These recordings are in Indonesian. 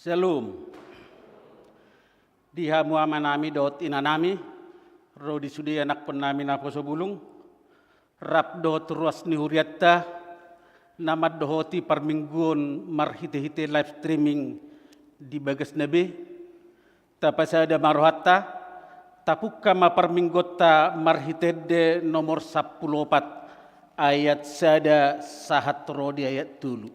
Shalom. Diha muamanami dot inanami, rodi sudi anak penami naposo bulung, rap dot ruas ni huriatta, namad dohoti parmingguon marhite-hite live streaming di bagas nabe, tapasada marohatta, tapukka ma parminggota marhitede nomor 14 ayat sada sahat rodi ayat tulu.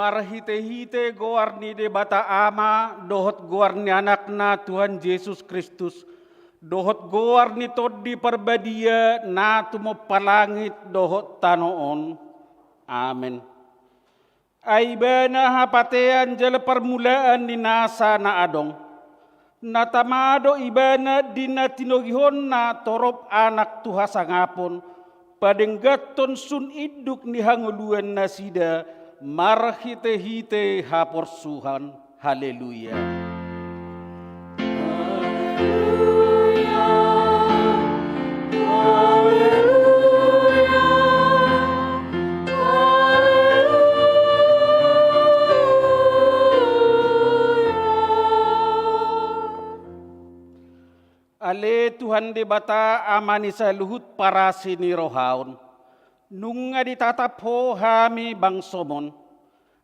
Marhite-hite goarni de bata ama, dohot goarni anakna Tuhan Yesus Kristus, dohot goarni todi perbadia na tumo palangit dohot tanoon. Amin. Aibana hapatean jala permulaan ni nasa na adong. Natamado ibana dinatinoghon na torop anak Tuha sangapon, padenggaton sun iduk ni hanguluan na sida, marhite-hite haporsuhan. Haleluya. Ale Tuhan de bata amani sa luhut para sini rohaon. Nung nga ditatap ho hami bangsomon,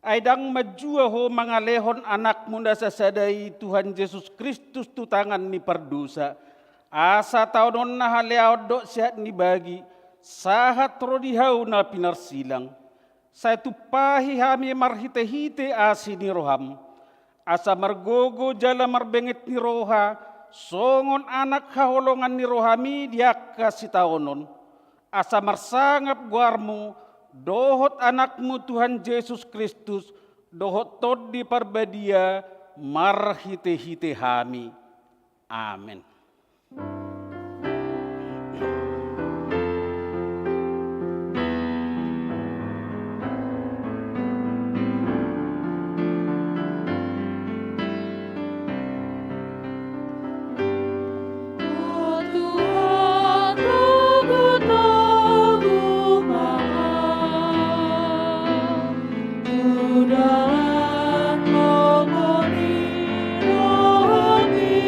ay dang majua ho mga lehon anak munda sa saday Tuhan Yesus Kristus tutangan ni pardusa. Asa taonon na haleaw do sihat ni bagi, sahat rodihaw na pinarsilang. Sa tupahi hami marhite-hite asi ni roham. Asa margogo jala marbengit ni roha, songon anak haholongan ni rohami diak kasitaonon. Asa marsangap guarmu, dohot anakmu Tuhan Yesus Kristus, dohot tod di parbadia, marhite-hite hami. Amin. Dalam ngomoni rohani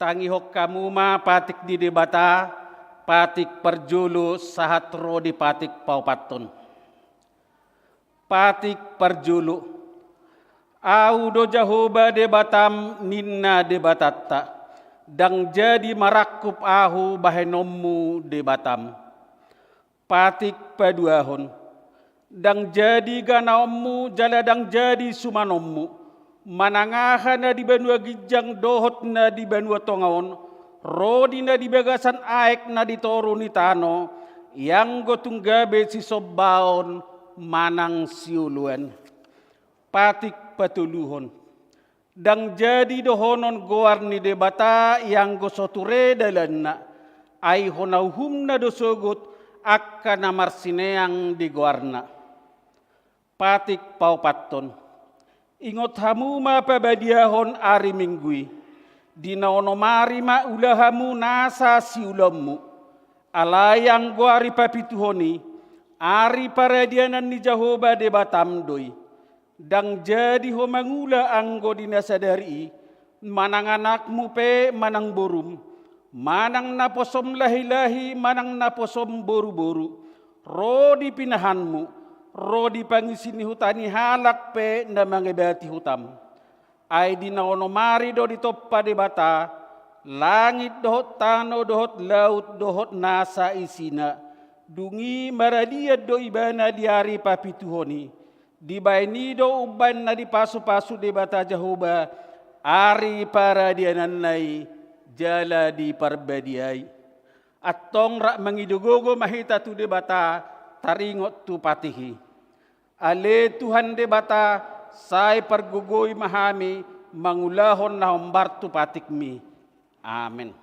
tangi hok kamu ma patik di debata, patik perjulu sahat rodi patik paupaton. Patik perjulu, au do jahoba debatam ninna debatatta, dang jadi marakup ahu bahenommu debatam. Patik paduahon, dang jadi ganaommu jaladang jadi sumanommu, manangahan na di banua gijang dohot na di banua tongaon, rodi na di bagasan aek na di toru ni tano, yang gotunggabe si sobaon manang siuluan. Patik patuluhon, dang jadi dohonon goar ni debata yang gosoture dalanna, ay honauhum na dosogot akka na marsineang di goarna. Patik paupaton, ingot hamu ma pabadiahon ari minggui, dinaonomari ma ulahamu nasa siulammu, alayang goari papituhoni, ari paradianan ni Jahoba debatam doi, dang jadi ho mangula anggo dinasadari, manang anakmu pe manang borum, manang naposom lahi-lahi, manang naposom boru-boru, rodi pinahanmu, rodi pangisini hutani halak pe na mangebati hutam. Ay dinaonomari do ditoppa debata, langit dohot tano dohot laut dohot nasa isina, dungi maradia do ibana diari papituhoni, dibaini do uban na di pasu-pasu debata Jahoba, ari para diananay jala di parbadiay. Atong rak mangidugogo mahita tu debata, taringot tu patihi. Ale Tuhan debata, say pargugoy mahami, mangulahon na humbar tu patikmi. Amen.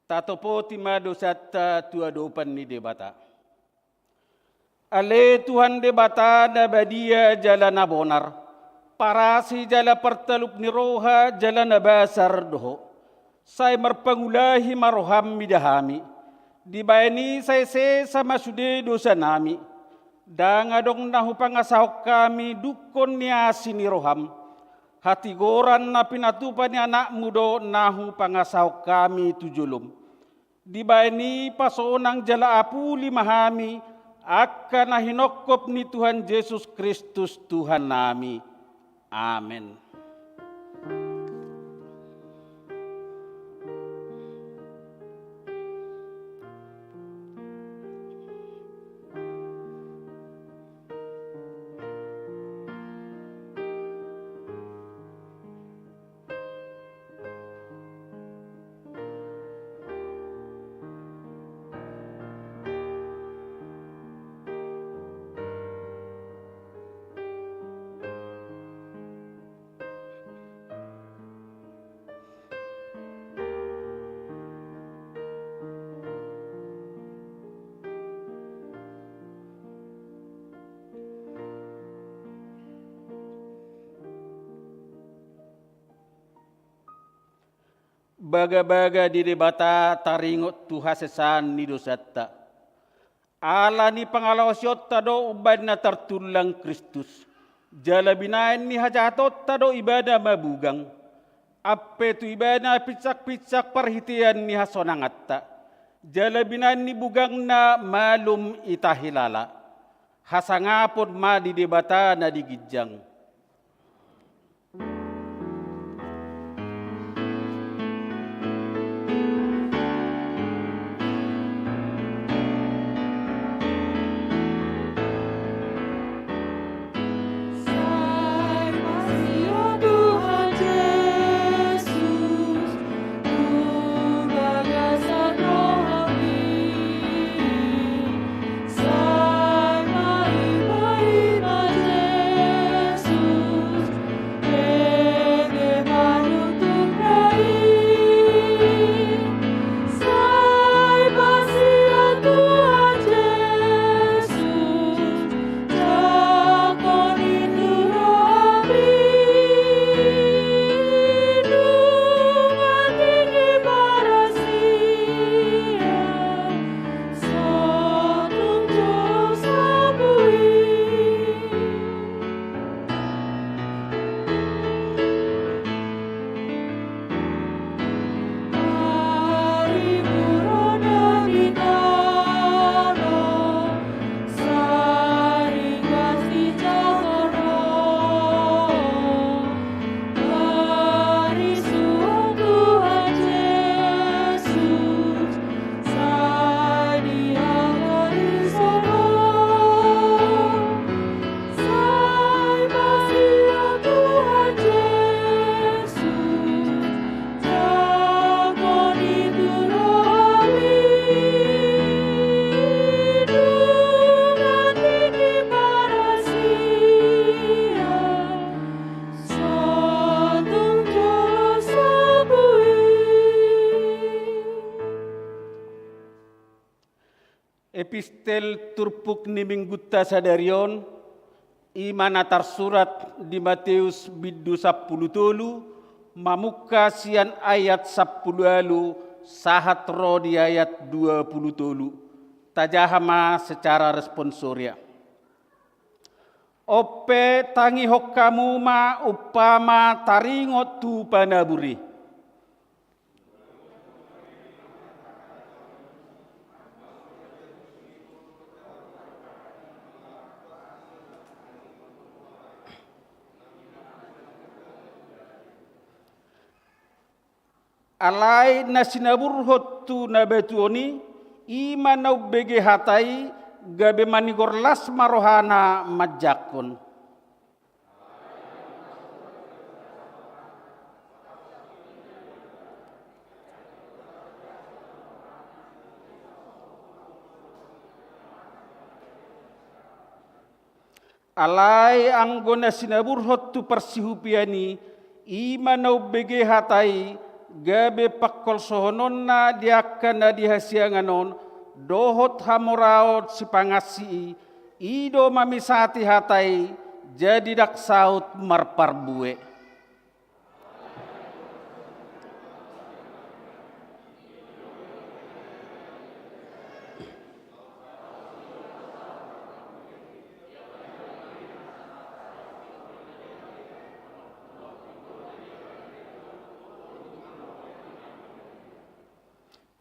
Tatopo timado satta tua dopan ni debata. Ale Tuhan debata na badia jala na bonar, parasi jala pertalup ni roha jala na basar doho. Say marpangulahi maroham midahami, dibayani say se sama sude dosa nami, dangadong nahupangasahok kami dukon niya siniroham, hati goran na pinatupan ni anak mudo nahu pangasahok kami tujulum. Dibayani pasonang jala apuli mahami, akan nahinokop ni Tuhan Yesus Kristus Tuhan nami. Amen. baga-baga di debata taringot Tuhan sesan ni dosatta. Ala ni pangalawsyot tado ubad na tertulang Kristus. Jala binain ni hajatot tado ibadah mabugang. Ape tu ibadah picak-picak perhitian ni hasonangatta. Jala binain ni bugang na malum itahilala. Hasangapod ma di debata na digijang. Epistel turpuk ni minggutta sadarion, iman atar surat di Matius bidu 10 mamuka sian ayat 10 sahat ro di ayat 20 tajahama secara responsoria. Ope tangi hokkamu ma upama taringot tu panaburi. Alai na sinabur tu na betuoni iman na bege hatai gabe manigor las marohana majakon. Alai anggona sinabur tu persihupiani iman na bege hatai gabe pakkol sohononna diakan na dihasianganon dohot hamoraot si pangasi ido mamisati hatai jadi dak saut marparbue.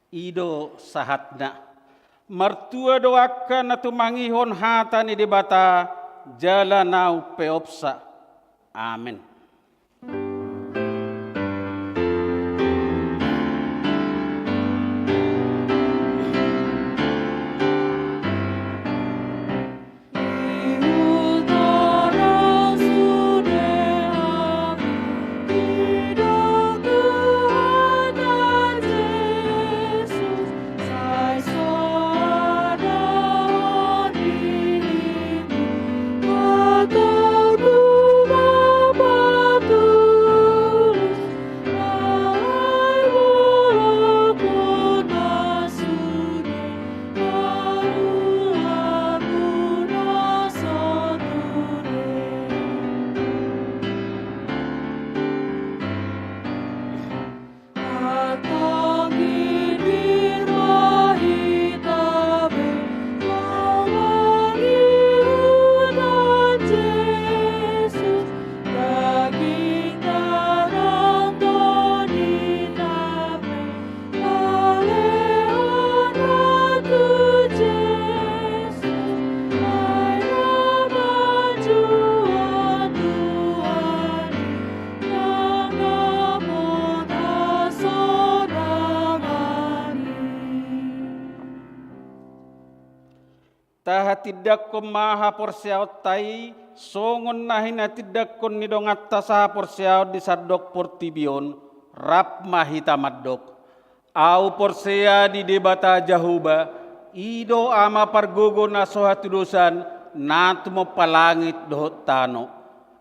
Ido sahatna mertua doakan atu mangihon hatani debata jalanau peopsa. Amin. Bapa taha tidak ko maha porsiaw tai songon nahina tidak kon ni dongat tasaha porsiaw di sadok portibion rap mahita maddok au porsea di debata jahuba ido ama pargogo na sohatu dosan natumo palangit dohot tano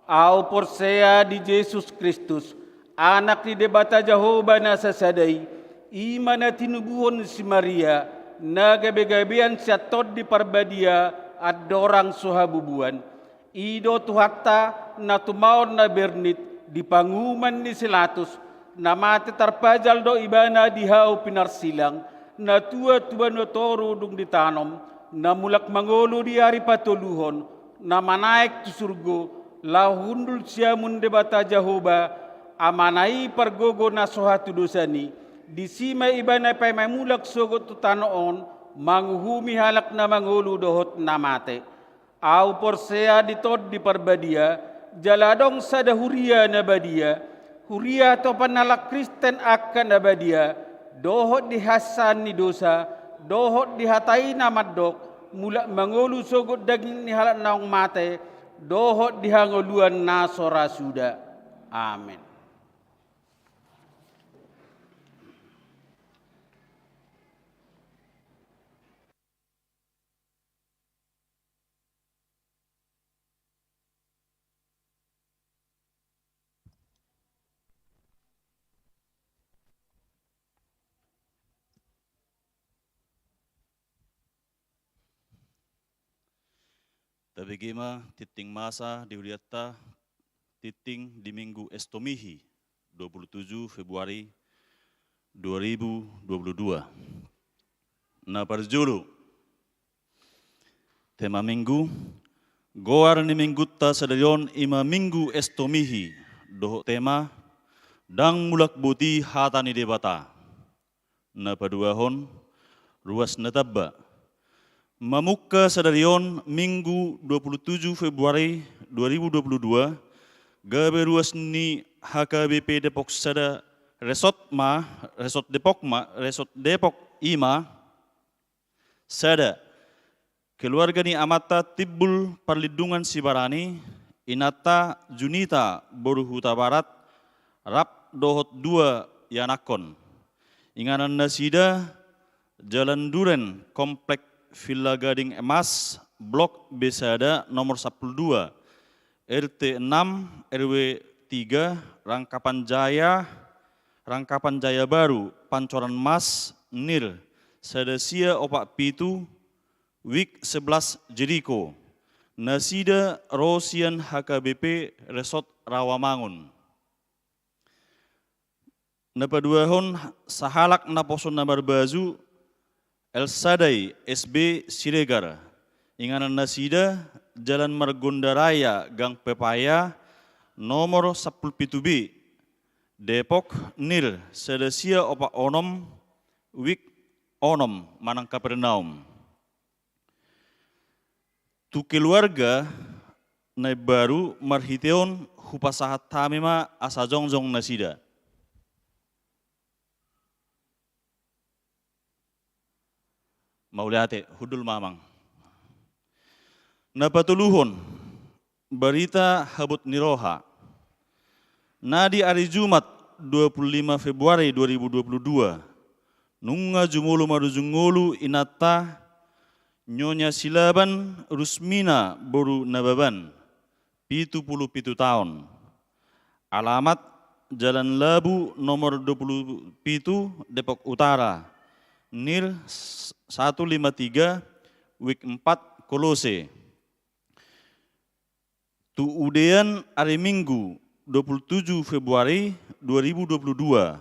au porsea di Yesus Kristus anak di debata jahuba na sasadai imana tinubuhon si Maria na gabi-gabian siya tod di parbadia at dorang suhabubuan. Ido tuhatta na tumaon na bernit di panguman ni Silatus na mati tarpajal do ibana dihau pinarsilang na tua-tua no toro dung ditanom na mulak mangolo di hari patuluhon na manaik tu surgo lahundul siya munde bata Jahoba amanai pargogo na sohatu dosani di sima ibana pay may mulak sogot tu tanoon manghuhumi halak na mangulu dohot na mate. Au porsea ditod di parbadia jaladong sada huria na badia huria to panalak Kristen akan na badia dohot di hasan ni dosa dohot di hatai na maddok mulak mangulu sogot daging ni halak naong mate dohot di hangoluan na sorasuda. Amin. Tabigima titing masa diuliatta titing di minggu Estomihi 27 Februari 2022. Na parjulu tema minggu goar ni minggutta sadarion ima minggu Estomihi doho tema dang mulak buti hatani debata. Na paduahon ruas natabba Mamuka sadarion Minggu 27 Februari 2022 gabe ruas ni HKBP Depok sada resort Depok ima sada keluarga ni amata Tibbul Perlindungan Sibarani inata Junita Boru Huta Barat rap dohot 2 yanakon inganan nasida Jalan Duren Komplek Villa Gading Emas, Blok Besada nomor 12, RT 6, RW 3, Rangkapan Jaya Baru, Pancoran Mas, Nir, Sadasia Opak Pitu, Wik 11 Jeriko, Nasida Rosian HKBP Resort Rawamangun. Napaduahon sahalak naposon nabar bazu El Sadai SB Siregar, inganan nasida Jalan Margonda Raya Gang Pepaya nomor 17B Depok Nil Sedasia Opak Onom Wik Onom Manang Kapernaum. Tu keluarga na baru marhiteon hupasahat tamima asa jongjong nasida. Mauliate hudul mamang. Napatuluhon berita habut niroha. Nadi hari Jumat 25 Februari 2022 nunga jumulu marujungulu inata Nyonya Silaban Rusmina Boru Nababan 77 tahun. Alamat Jalan Labu nomor 27 Depok Utara. Nil 153 Wik 4 Kolose. Tu udean hari Minggu 27 Februari 2022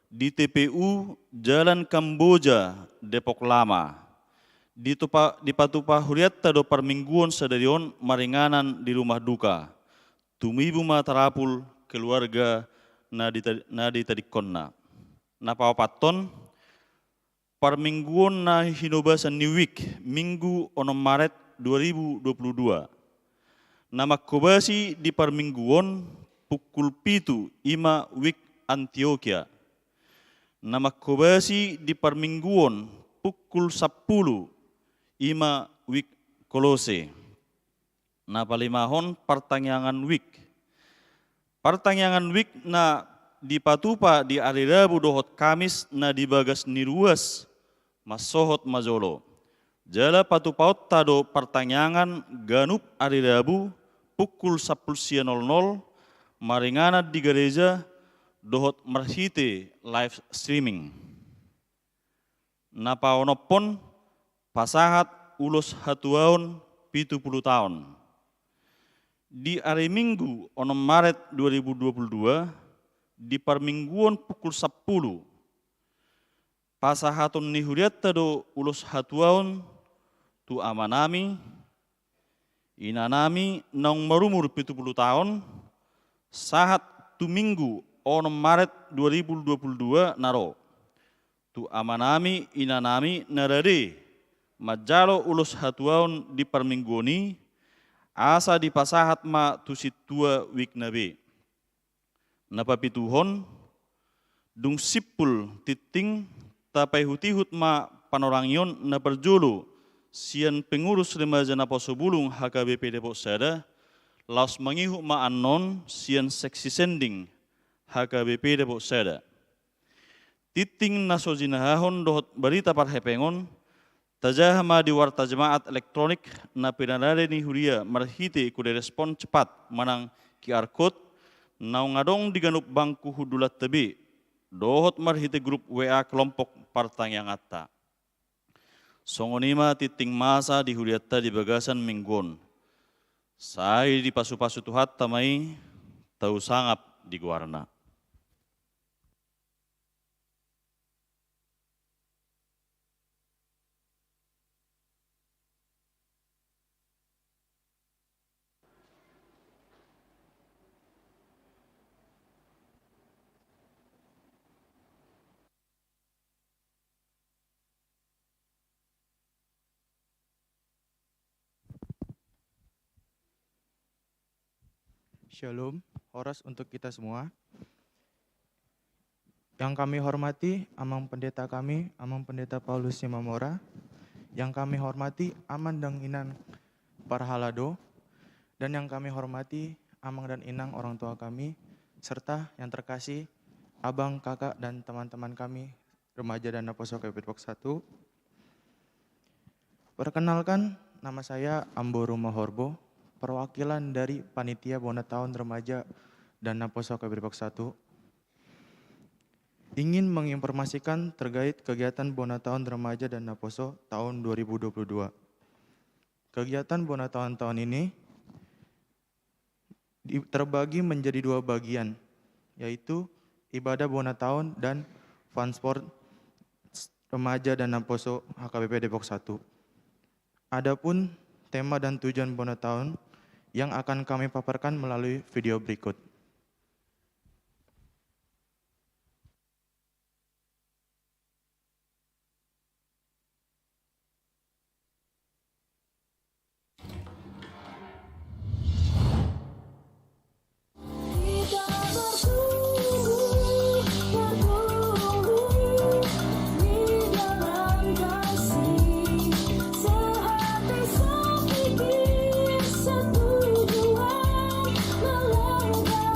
di TPU Jalan Kamboja Depok Lama. Di patupa huriatta do permingguan sadarion maringanan di rumah duka. Tumibu matarapul keluarga nadi tadikonna. Napawapaton permingguan na hinobasan New Week Minggu 6 Maret 2022. Nama kobasi di permingguan pukul pitu ima Week Antioquia. Nama kobasi di permingguan pukul 10 ima Week Kolose. Na palimahon pertanyaan week. Pertanyaan week na dipatupa di hari Rabu dohot Kamis na dibagas niruas masohot majolo. Jala patupaut tado pertanyaan ganup hari Rabu pukul 10.00 maringana di gereja dohot marhite live streaming. Napa onopon pasahat ulos hatuaun 70 tahun. Di hari Minggu 6 Maret 2022 di permingguan pukul 10 pasahatun nihuriat tado ulos hatuaun tu amanami inanami nang marumur 70 tahun sahat tu Minggu 6 Maret 2022 naro tu amanami inanami narade majalo ulos hatuaun di permingguani asa di pasahat ma tu situa wik nabe napapituhon dung sipul titing tapai hutihut ma panorangyon na perjolo sian pengurus remaja na Posobulung HKBP Depok Sada laos mangihu ma anon sian seksi sending HKBP Depok Sada. Titing na sojinahahon dohot berita parhepengon tajah ma di warta jemaat elektronik na pinadare ni huria marhite kude respon cepat manang QR code nau ngadong diganup bangku hudulat tebe dohot marhite grup WA kelompok partang atta. Songonima titing masa di huriatta di bagasan minggon. Sai di pasu-pasu tuhat tamai tau sangap di guarna. Shalom, horas untuk kita semua. Yang kami hormati Amang Pendeta kami, Amang Pendeta Paulus Simamora. Yang kami hormati Aman dan Inang Parhalado. Dan yang kami hormati Amang dan Inang orang tua kami, serta yang terkasih abang, kakak, dan teman-teman kami, remaja dan Apostle Depok 1. Perkenalkan, nama saya Amboru Mahorbo, perwakilan dari Panitia Bona Tahun Remaja dan Naposo Depok 1 ingin menginformasikan terkait kegiatan Bona Tahun Remaja dan Naposo tahun 2022. Kegiatan Bona tahun ini terbagi menjadi 2 bagian, yaitu ibadah Bona Tahun dan Fun Sport Remaja dan Naposo HKBP Depok 1. Adapun tema dan tujuan Bona Tahun yang akan kami paparkan melalui video berikut. Sehati sepikir satu tujuan melangkah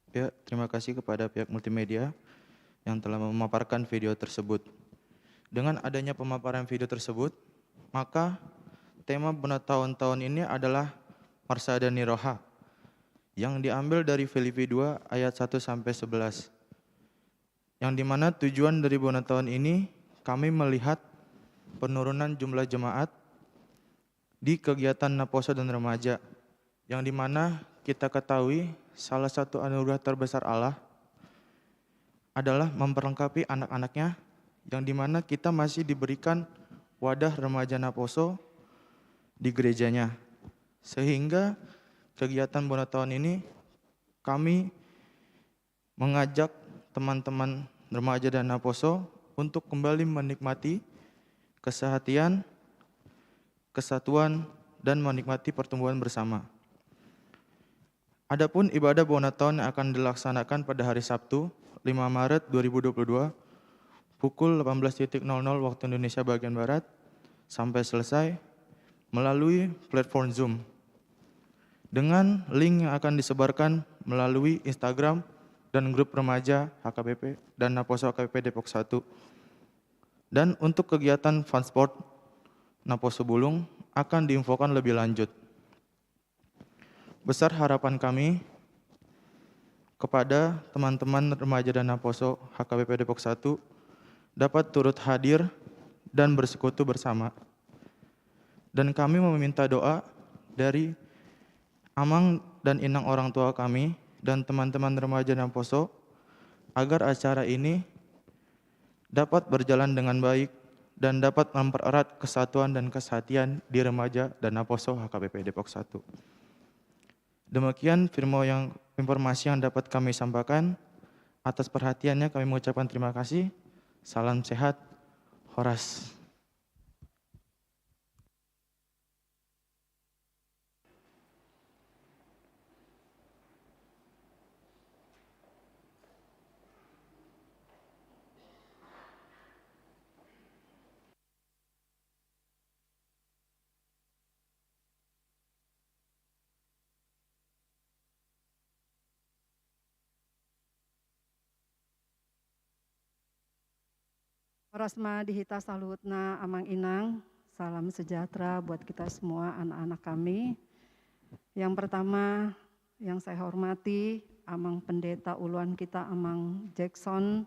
Ya, terima kasih kepada pihak multimedia yang telah memaparkan video tersebut. Dengan adanya pemaparan video tersebut, maka tema Bona tahun-tahun ini adalah Marsada Niroha yang diambil dari Filipi 2 ayat 1 sampai 11. Yang dimana tujuan dari Bona tahun ini kami melihat penurunan jumlah jemaat di kegiatan Naposo dan remaja, yang dimana kita ketahui salah satu anugerah terbesar Allah adalah memperlengkapi anak-anaknya, yang dimana kita masih diberikan wadah remaja Naposo di gerejanya. Sehingga kegiatan Bona tahun ini kami mengajak teman-teman remaja dan Naposo untuk kembali menikmati kesehatian, kesatuan, dan menikmati pertumbuhan bersama. Adapun ibadah Bona tahun yang akan dilaksanakan pada hari Sabtu, 5 Maret 2022, pukul 18.00 waktu Indonesia bagian Barat, sampai selesai melalui platform Zoom. Dengan link yang akan disebarkan melalui Instagram dan grup remaja HKBP dan Naposo HKBP Depok 1. Dan untuk kegiatan fun sport Naposo Bulung akan diinfokan lebih lanjut. Besar harapan kami kepada teman-teman remaja dan Naposo HKBP Depok 1 dapat turut hadir dan bersekutu bersama. Dan kami meminta doa dari Amang dan Inang orang tua kami dan teman-teman remaja Naposo agar acara ini dapat berjalan dengan baik dan dapat mempererat kesatuan dan kesehatian di remaja dan Naposo HKBP Depok 1. Demikian informasi yang dapat kami sampaikan. Atas perhatiannya kami mengucapkan terima kasih. Salam sehat, Horas. Rasma dihita salutna Amang Inang, salam sejahtera buat kita semua anak-anak kami. Yang pertama yang saya hormati Amang Pendeta Uluan kita Amang Jackson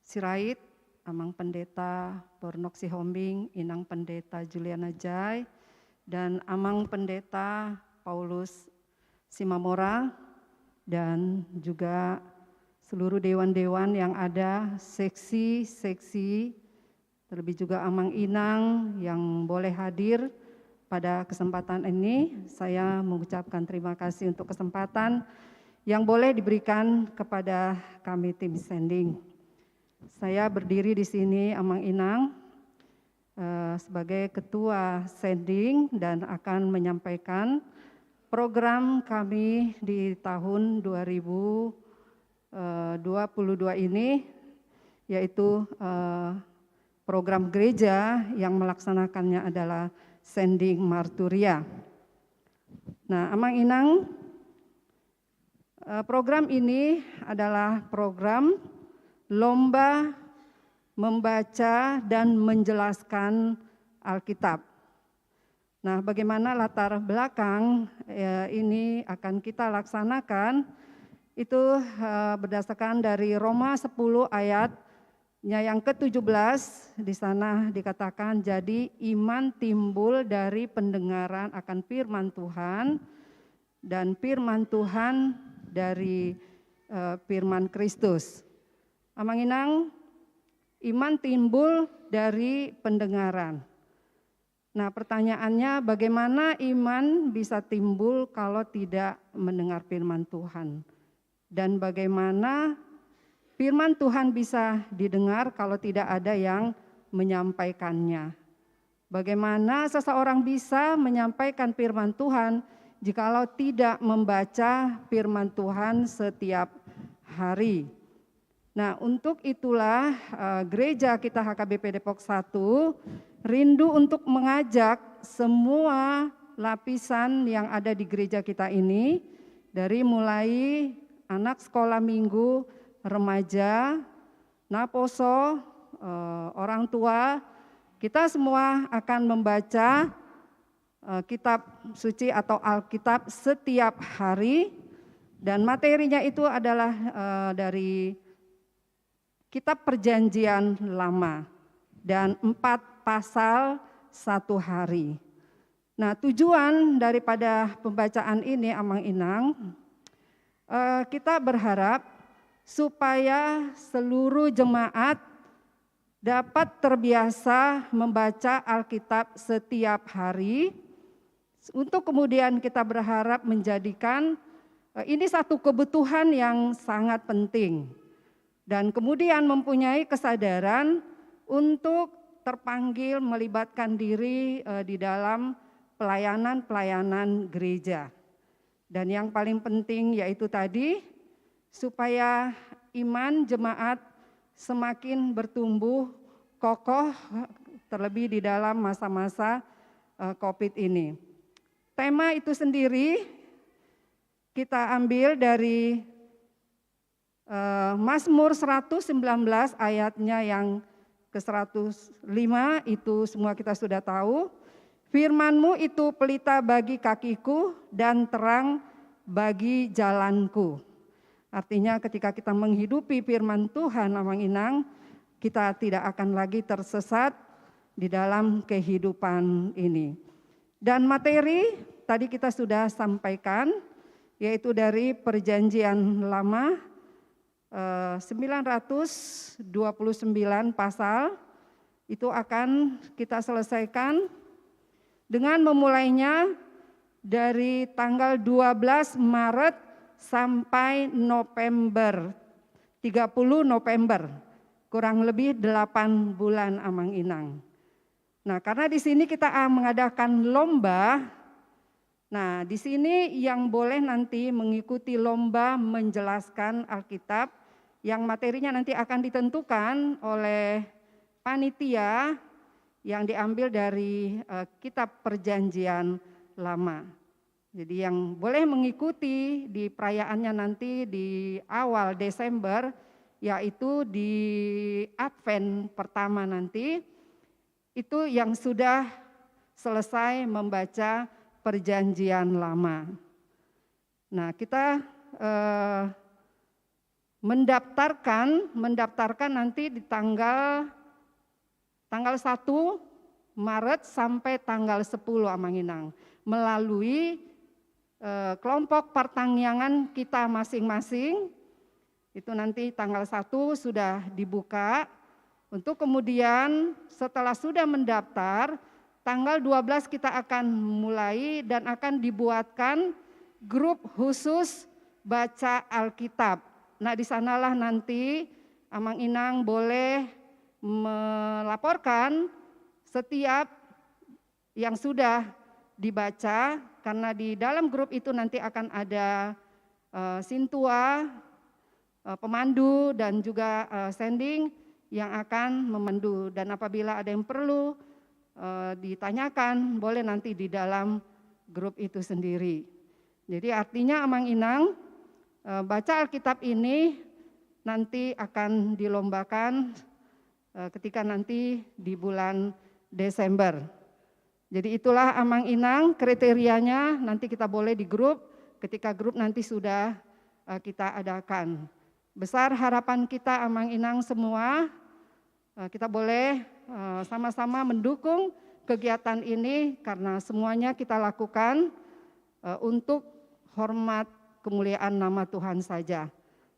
Sirait, Amang Pendeta Bornok Sihombing, Inang Pendeta Juliana Jai, dan Amang Pendeta Paulus Simamora, dan juga seluruh dewan-dewan yang ada, seksi-seksi, terlebih juga Amang Inang yang boleh hadir pada kesempatan ini. Saya mengucapkan terima kasih untuk kesempatan yang boleh diberikan kepada kami tim sending. Saya berdiri di sini Amang Inang sebagai ketua sending dan akan menyampaikan program kami di tahun 2022 ini, yaitu program gereja yang melaksanakannya adalah Sending Marturia. Nah, Amang Inang, program ini adalah program lomba membaca dan menjelaskan Alkitab. Nah, bagaimana latar belakang ini akan kita laksanakan? Itu berdasarkan dari Roma 10 ayatnya yang ke-17, di sana dikatakan, jadi iman timbul dari pendengaran akan firman Tuhan, dan firman Tuhan dari firman Kristus. Amang Inang, iman timbul dari pendengaran. Nah, pertanyaannya bagaimana iman bisa timbul kalau tidak mendengar firman Tuhan? Dan bagaimana firman Tuhan bisa didengar kalau tidak ada yang menyampaikannya? Bagaimana seseorang bisa menyampaikan firman Tuhan jikalau tidak membaca firman Tuhan setiap hari? Nah, untuk itulah gereja kita HKBP Depok 1 rindu untuk mengajak semua lapisan yang ada di gereja kita ini, dari mulai anak sekolah minggu, remaja, naposo, orang tua, kita semua akan membaca kitab suci atau Alkitab setiap hari, dan materinya itu adalah dari kitab Perjanjian Lama dan 4 pasal 1 hari. Nah, tujuan daripada pembacaan ini Amang Inang, kita berharap supaya seluruh jemaat dapat terbiasa membaca Alkitab setiap hari, untuk kemudian kita berharap menjadikan ini satu kebutuhan yang sangat penting, dan kemudian mempunyai kesadaran untuk terpanggil melibatkan diri di dalam pelayanan-pelayanan gereja. Dan yang paling penting yaitu tadi, supaya iman jemaat semakin bertumbuh kokoh, terlebih di dalam masa-masa COVID ini. Tema itu sendiri kita ambil dari Mazmur 119 ayatnya yang ke-105, itu semua kita sudah tahu. Firman-Mu itu pelita bagi kakiku dan terang bagi jalanku. Artinya ketika kita menghidupi firman Tuhan, Amang Inang, kita tidak akan lagi tersesat di dalam kehidupan ini. Dan materi tadi kita sudah sampaikan, yaitu dari Perjanjian Lama 929 pasal, itu akan kita selesaikan dengan memulainya dari tanggal 12 Maret sampai November, 30 November, kurang lebih 8 bulan Amang Inang. Nah, karena di sini kita mengadakan lomba, nah di sini yang boleh nanti mengikuti lomba menjelaskan Alkitab, yang materinya nanti akan ditentukan oleh panitia, yang diambil dari kitab Perjanjian Lama. Jadi yang boleh mengikuti di perayaannya nanti di awal Desember, yaitu di Advent pertama nanti, itu yang sudah selesai membaca Perjanjian Lama. Nah, kita mendaftarkan nanti di tanggal 1 Maret sampai tanggal 10 Amang Inang, melalui kelompok pertangyangan kita masing-masing. Itu nanti tanggal 1 sudah dibuka, untuk kemudian setelah sudah mendaftar, tanggal 12 kita akan mulai dan akan dibuatkan grup khusus baca Alkitab. Nah, di sanalah nanti Amang Inang boleh melaporkan setiap yang sudah dibaca, karena di dalam grup itu nanti akan ada sintua, pemandu, dan juga sending yang akan memandu. Dan apabila ada yang perlu ditanyakan, boleh nanti di dalam grup itu sendiri. Jadi artinya Amang Inang, baca Alkitab ini nanti akan dilombakan ketika nanti di bulan Desember. Jadi itulah Amang Inang kriterianya, nanti kita boleh di grup ketika grup nanti sudah kita adakan. Besar harapan kita Amang Inang semua, kita boleh sama-sama mendukung kegiatan ini, karena semuanya kita lakukan untuk hormat kemuliaan nama Tuhan saja.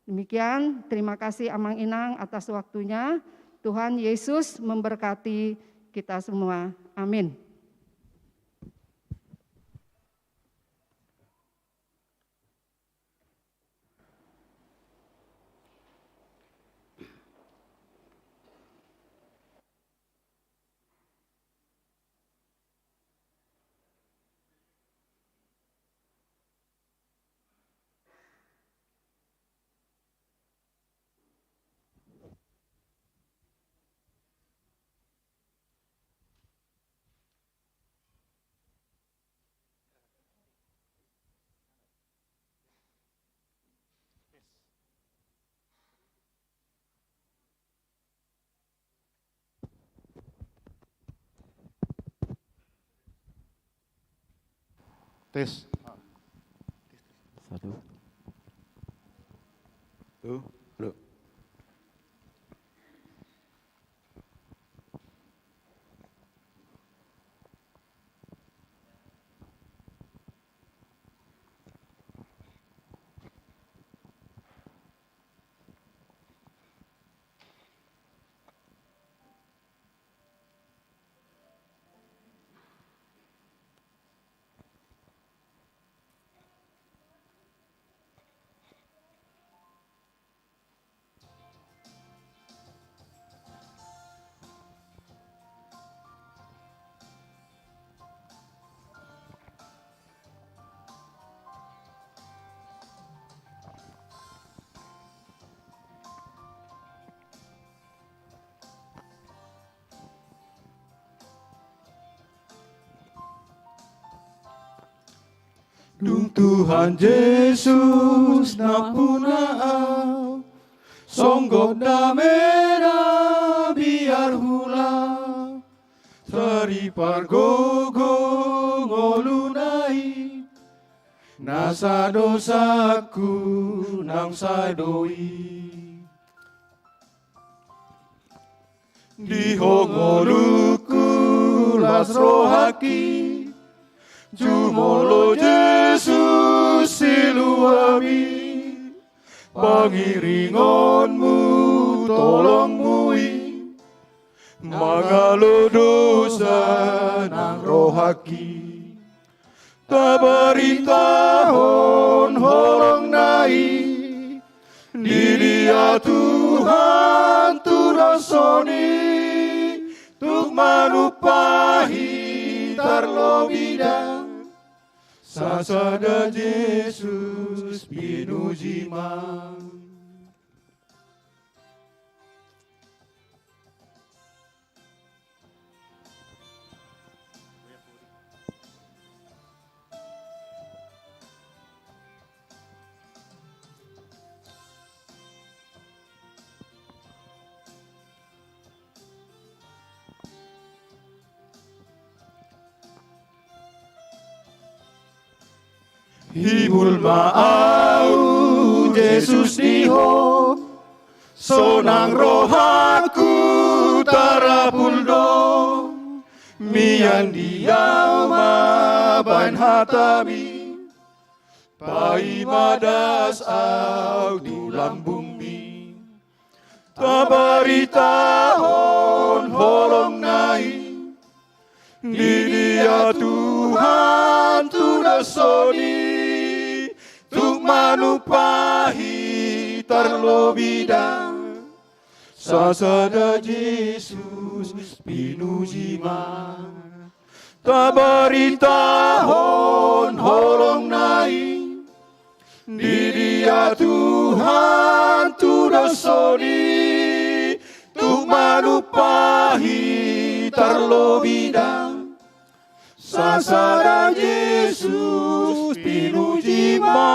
Demikian, terima kasih Amang Inang atas waktunya. Tuhan Yesus memberkati kita semua. Amin. Tes. Satu. Tuh, halo. Dung Tuhan Yesus napunaa songgot damena biar hula teripar gogo ngolunai nasa dosaku nang sadoi dihongoluku las rohaki Jumolo Yesus siluami pangiringonmu tolong mui mangalo dosa nang rohaki tabaritahon holong nai di dia Tuhan tudosoni tuk manupahi tarlobida sasada Yesus pinujimang Hibul ma'au Yesus diho sonang rohaku tarapuldo mian diama ban hatami pai madas au di lambung mi tabaritahon holong nai di dia Tuhan tudasoni tuk manupahi tarlobida sasada Yesus pinujima tabaritahon holong nai di dia Tuhan tudasoni tuk manupahi tarlobida sasada Yesus pinujima.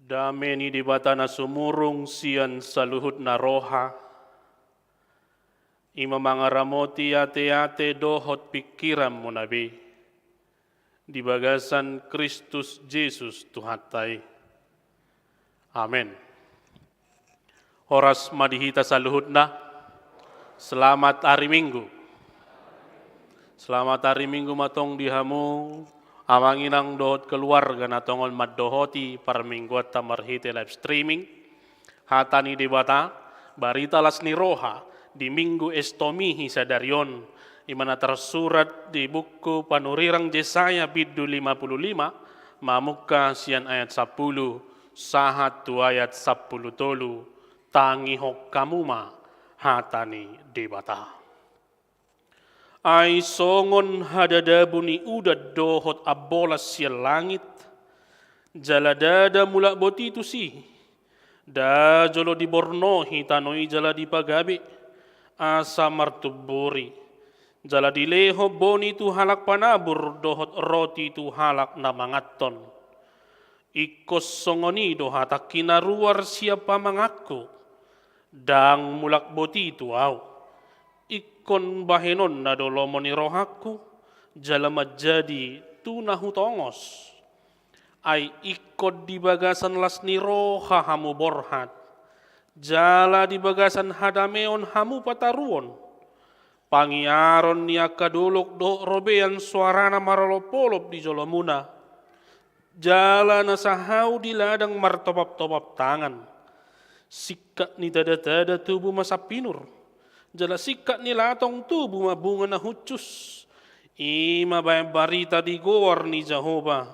Dameni di batana sumurung sian saluhut na roha. Ima mangaramoti ate-ate dohot pikiran mo nabi. Di bagasan Kristus Jesus Tuhatai. Amin. Horas madihita saluhut na. Selamat hari Minggu. Selamat hari Minggu matong dihamu. Amanginang dohot keluarga na tongol maddohoti para mingguat tamarhite live streaming. Hatani di bata, barita las ni roha di minggu estomihi sadarion. Imana tersurat di buku panurirang Yesaya bidu 55, mamuka sian ayat 10, sahat tu ayat 10 tolu, tangi hok kamuma, hatani di bata. Ai songon hadadabuni udad dohot abolas sial langit. Jaladada mulak boti tu si. Da jolo dibornohi tanoi jala dipagabi. Asa martuburi. Jala dileho boni tu halak panabur dohot roti tu halak namangaton. Ikos songoni dohatak kinaruar siapa mangaku. Dang mulak boti tu au. Ikon bahenon na dolomoni rohaku, jalama jadi tunahu tongos. Ai ikod di bagasan las ni roha hamu borhat. Jala di bagasan hadameon hamu pataruon. Pangiaron niya kadulok do robean suarana marolopolop di jolomuna. Jala na sahau di ladang martopap-topap tangan. Sikat ni tada-tada tubuh masapinur. Jala sikat ni latong tubuh mabunga na hucus. Ima bayang barita di gowar ni Jehovah.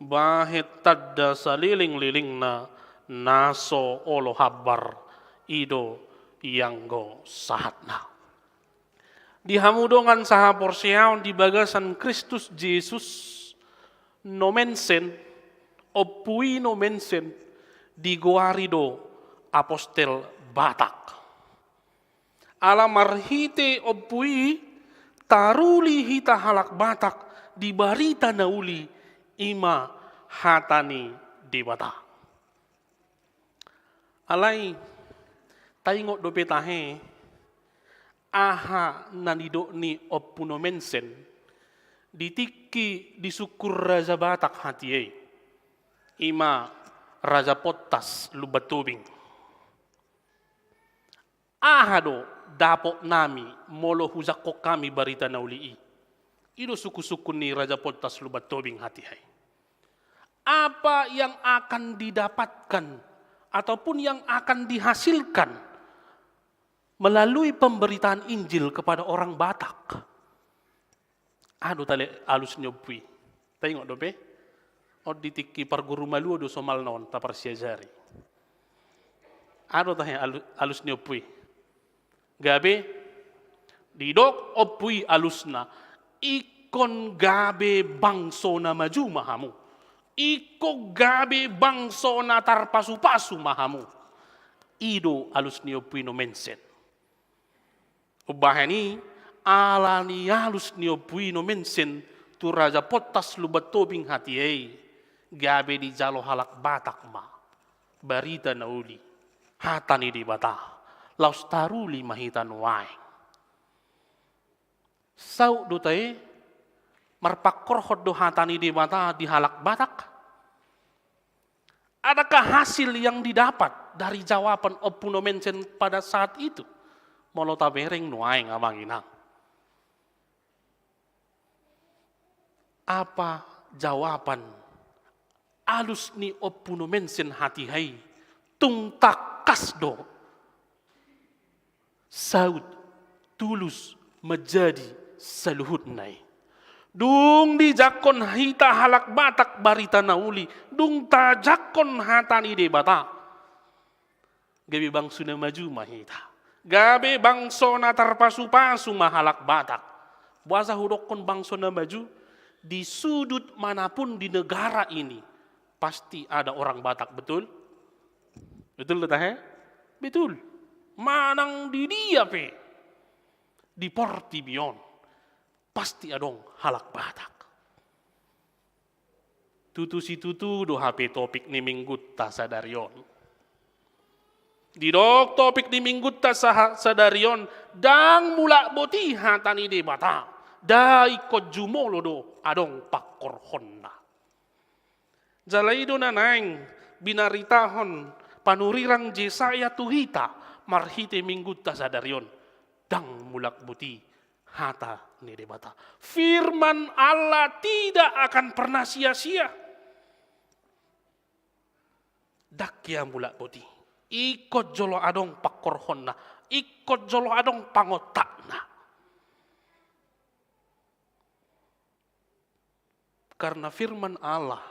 Bahit tadda sa liling-liling na naso olo habar. Ido yanggo sahat na. Dihamudongan sa porsiyaon di bagasan Kristus Jesus. Nomensen. Opui nomensen. Di goarido apostel Batak. Alamarhite opui taruli hita halak Batak di barita nauli ima hatani di bata. Alai taingot dope tahe aha nanido ni opuno mensen ditiki disukur Raja Batak hatiye ima Raja Potas lubatubing. Ahado dapok nami molo huzako kami barita naulii. Ilo suku-suku ni Raja Potas lubat tobing hati hai. Apa yang akan didapatkan ataupun yang akan dihasilkan melalui pemberitaan Injil kepada orang Batak? Aduh tali alus nyopui. Tengok dope. O ditiki parguru malu do somal non tapar siajari. Aduh tanya alus nyopui. Gabe didok opui alusna ikon gabe bangso na maju mahamu iko gabe bangso na tarpasu-pasu mahamu ido alus ni opui no mensen ubahani ala ni alus ni opui no mensen tu Raja Potas lubat tobing hatiei gabe di jalo halak Batak ma barita nauli hatani di Batak laus taruli mahitan wae. Sau dutai marpakor hot do hatani di mata di halak Batak. Adakah hasil yang didapat dari jawaban opuno mensen pada saat itu? Molo tabereng nuaing amang inang. Apa jawaban alus ni opuno mensen hati hai tung takas do saud tulus menjadi seluhut nai dung di jakon hita halak batak barita nauli dung ta jakon hatani de bata gabi bang suna maju mahita gabe bang sona tarpasu-pasu mahalak batak buasa hudokon bang sona maju di sudut manapun di negara ini pasti ada orang Batak, betul? Betul teh? Betul. Manang di dia pe. Di Portibion pasti ada halak Batak. Tutu si tutu do HP topik ni minggut ta sadarion. Di dok topik ni minggut ta sadarion dang mula boti hatani de bata. Dai ko jumolo do adong pakor honna. Jalaido nanang binaritahon panurirang Jesaya tuhita marhite mingguta sadarion dang mulak buti hata ni debata. Firman Allah tidak akan pernah sia-sia. Dakya mulak buti. Ikut jolo adong pakor honna. Ikut jolo adong pangotakna. Karena firman Allah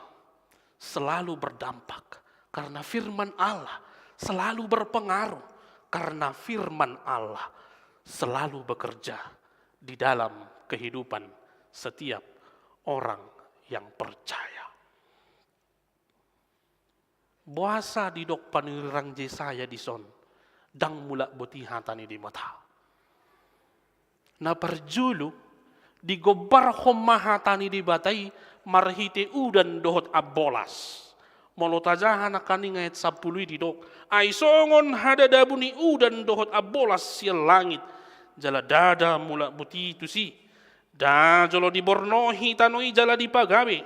selalu berdampak. Karena firman Allah selalu berpengaruh. Karena firman Allah selalu bekerja di dalam kehidupan setiap orang yang percaya. Buasa di dok panirang Jesaya di son. Dang mulak boti hatani di mata. Na perjulu di gobar homma hatani di batai marhite udan dohot abolas. Molotajahan akani ngayat 10 di dok. Ay songon hada dabuni udan dohot abolas sial langit. Jala dada mula buti itu si. Da jolo di bornohi tanoi jala di pagawe.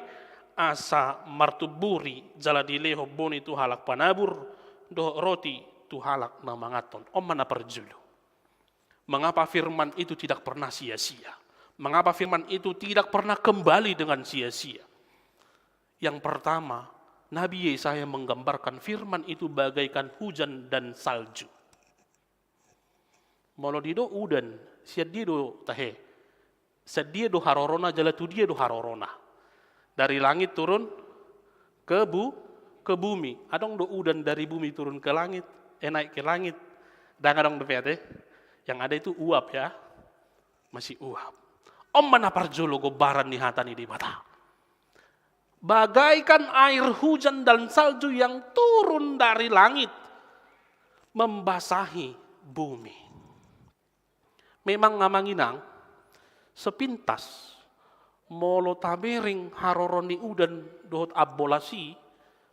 Asa martuburi jala di leho boni tu halak panabur. Dohot roti tu halak na mangaton. Mana perjulu. Mengapa firman itu tidak pernah sia-sia? Mengapa firman itu tidak pernah kembali dengan sia-sia? Yang pertama, Nabi Yesaya menggambarkan firman itu bagaikan hujan dan salju. Molodido udan, siadia do tahe. Sedia do harorona jalatu dia do harorona. Dari langit turun ke bumi. Adong do udan dari bumi turun ke langit, naik ke langit. Dan adong do yang ada itu uap ya. Masih uap. Mana parjolo gobaran di hatani di mata. Bagaikan air hujan dan salju yang turun dari langit. Membasahi bumi. Memang ngamanginang. Sepintas. Molo tabereng haroroni udan dohot abolasi.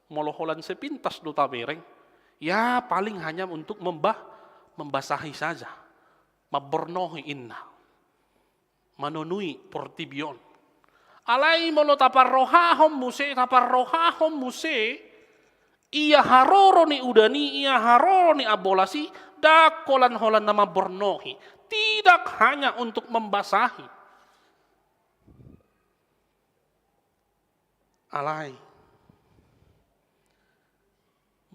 Molo holan sepintas do tabereng. Ya paling hanya untuk membasahi saja. Mabornohi inna. Manunui Portibion. Alai molo taparrohahom muse ia haroro ni udani ia haroro ni abolasi dakolan holan nama bornohi tidak hanya untuk membasahi. Alai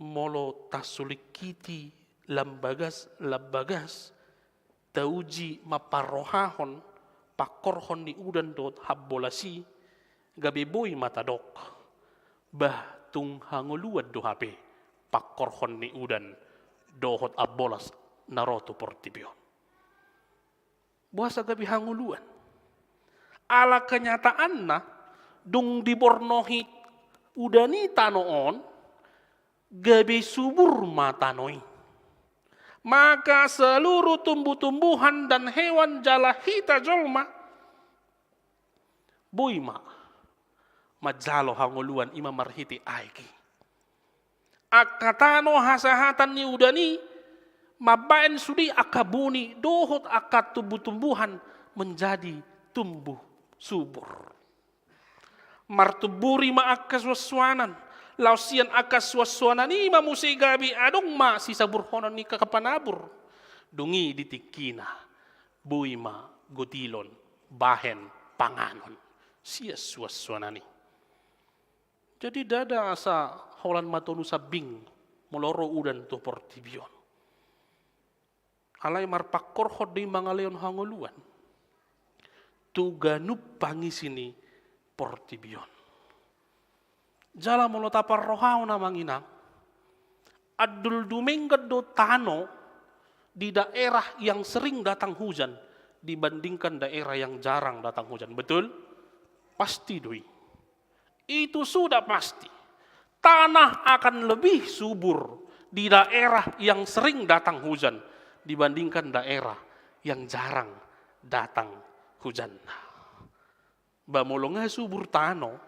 molo tasulikiti lambagas tauji maparrohahon pakorhon ni udan dot habbolasi gabeboy matadok bah tung hanguluan do hape pakorhon ni udan dohot abbolas naroto Portibion. Buasa gabi hanguluan. Ala kenyataan na dung dibornohi udani tanoon gabi subur matanoi. Maka seluruh tumbuh-tumbuhan dan hewan jalahita jolma boima majalo hanguluan ima marhiti aiki. Akatano hasahatan ni udani mabaen sudi akabuni dohot akat tumbuh-tumbuhan menjadi tumbuh subur. Martuburi ma akas waswanan lausian akas waswanan ni mamusay gabi adong ma si saburhonan ni kakapanabur. Dungi ditikina, buima gotilon, bahen panganon. Sia suaswanani. Jadi dada asa holan matonu sabing moloro udan tu portibion. Alai marpakor hodei mangaleon hangoluan. Tuganup pangisini portibion. Jala molotapar rohau namanginang. Adul dumengget do tano di daerah yang sering datang hujan dibandingkan daerah yang jarang datang hujan. Betul? Pasti doi. Itu sudah pasti. Tanah akan lebih subur di daerah yang sering datang hujan dibandingkan daerah yang jarang datang hujan. Bamolongnya subur tano,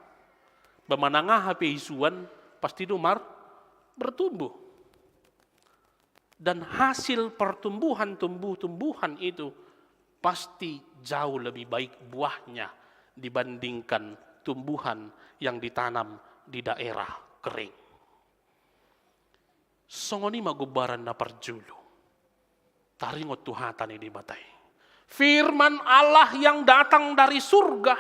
bamanangah HP isuan pasti domar bertumbuh. Dan hasil pertumbuhan tumbuh-tumbuhan itu pasti jauh lebih baik buahnya dibandingkan tumbuhan yang ditanam di daerah kering. Songoni magubaran na parjulu. Taringot tuhatan ini batai. Firman Allah yang datang dari surga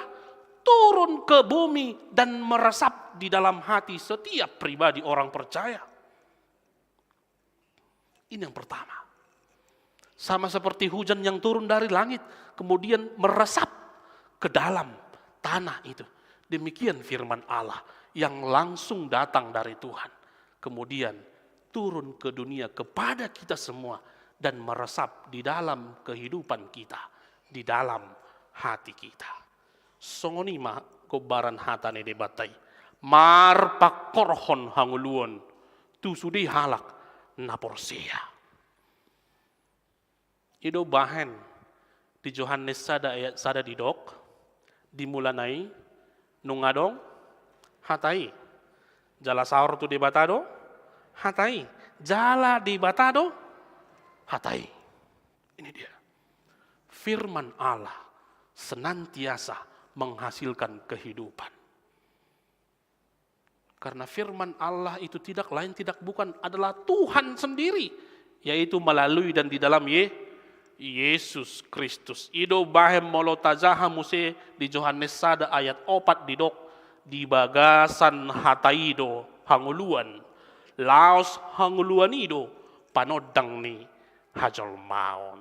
turun ke bumi dan meresap di dalam hati setiap pribadi orang percaya. Ini yang pertama. Sama seperti hujan yang turun dari langit kemudian meresap ke dalam tanah itu. Demikian firman Allah yang langsung datang dari Tuhan. Kemudian turun ke dunia kepada kita semua dan meresap di dalam kehidupan kita, di dalam hati kita. Songoni mah kobaran hatane debatai. Mar pakorhon hanguluon tu sudi halak naporsea. Ido bahen di Yohanes sada di dok dimulanai nungadong hatai. Jala sahur tu debatado hatai. Jala debatado hatai. Ini dia. Firman Allah senantiasa menghasilkan kehidupan. Karena firman Allah itu tidak lain tidak bukan adalah Tuhan sendiri. Yaitu melalui dan di dalam Yesus Kristus. Ido bahem molotazaha muse di Yohanes sada ayat 4 didok. Di bagasan hataido hanguluan. Laos hanguluan ido panodang ni hajol maon.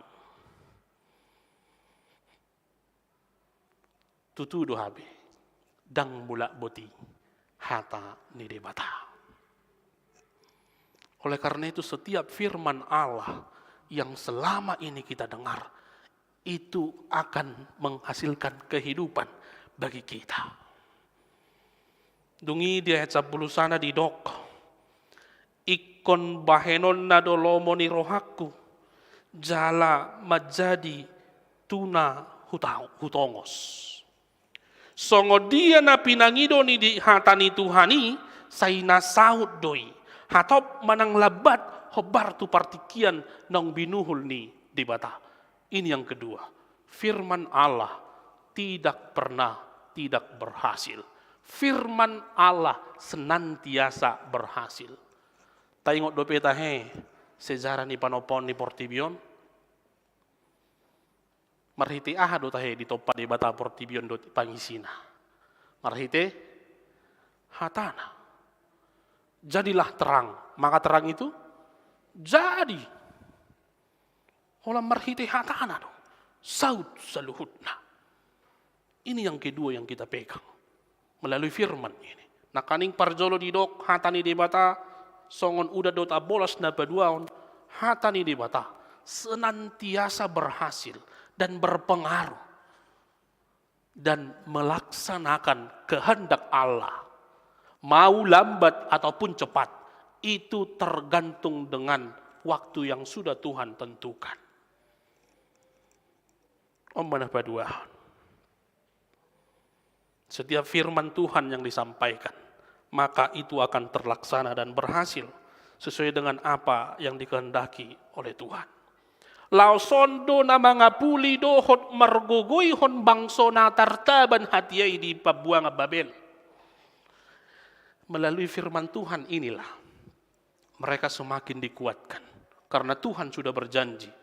Tutudo habe. Dang mula boti. Hata ni debata. Oleh karena itu setiap firman Allah yang selama ini kita dengar itu akan menghasilkan kehidupan bagi kita. Dungi di ayat 10 sana di dok. Ikon bahenon na dolomo ni rohaku jala majadi tuna hutongos. Songo dia na pinangido ni di hatani Tuhani say nasaut doi. Hatop manang labat hobar tu partikian nang binuhul ni di bata. Ini yang kedua. Firman Allah tidak pernah tidak berhasil. Firman Allah senantiasa berhasil. Taingot do petahe sejarah ni panopon ni Portibion. Marhite do tahe di topa di bata Portibion do pangisina. Marhite hatana. Jadilah terang. Maka terang itu jadi. Olah marhite hatana do. Saud saluhutna. Ini yang kedua yang kita pegang. Melalui firman ini. Nakaning parjolo di dok hatani di bata. Songon udah dot abolas na paduaon. Hatani di bata. Senantiasa berhasil. Dan berpengaruh. Dan melaksanakan kehendak Allah. Mau lambat ataupun cepat. Itu tergantung dengan waktu yang sudah Tuhan tentukan. Om manah paduaon. Setiap firman Tuhan yang disampaikan. Maka itu akan terlaksana dan berhasil. Sesuai dengan apa yang dikehendaki oleh Tuhan. Lausondo na mga puli dohot margogoy hon bangso na tartaban hatiay di pabuang Babel. Melalui firman Tuhan inilah mereka semakin dikuatkan. Karena Tuhan sudah berjanji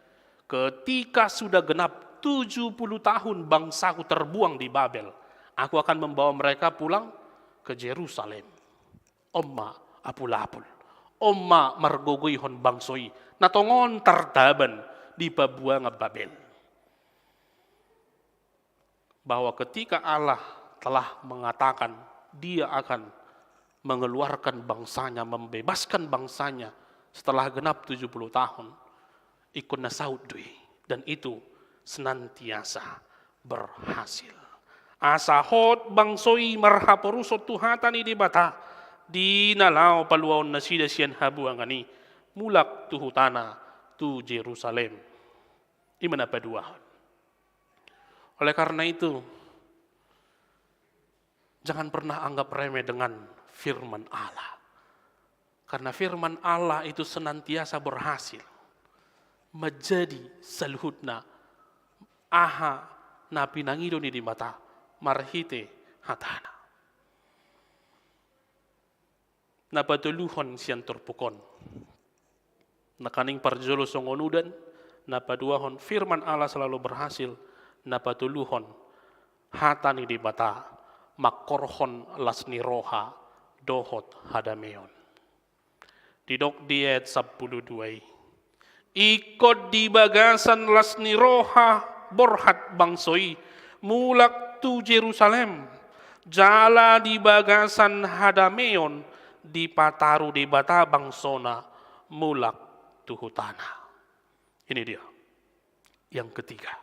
ketika sudah genap 70 tahun bangsaku terbuang di Babel, aku akan membawa mereka pulang ke Yerusalem. Omma apul-apul, omma margogoyhon bangsoi, natongon tartaban di pabuanga Babel. Bahwa ketika Allah telah mengatakan dia akan mengeluarkan bangsanya, membebaskan bangsanya setelah genap 70 tahun, ikut nasaud dui, dan itu senantiasa berhasil. Asahot bangsoi marhaporusot tuhatani di bata, di nalau paluaon nasida sian habuangani, mulak tuhutana tu Jerusalem. Imana paduahon. Oleh karena itu, jangan pernah anggap remeh dengan firman Allah. Karena firman Allah itu senantiasa berhasil menjadi saluhutna aha na pinangido ni di mata marhite hatana. Napatuluhon siyan turpukon. Nakaning parjolo songonudan, napaduahon firman Allah selalu berhasil, napatuluhon hatani di mata makorhon lasni roha dohot hadameon. Didok diet 12. Ikut di bagasan lasni roha borhat bangsoi mulak tu Jerusalem. Jala di bagasan hadameon di pataru di bata bangsona mulak tu hutana. Ini dia. Yang ketiga.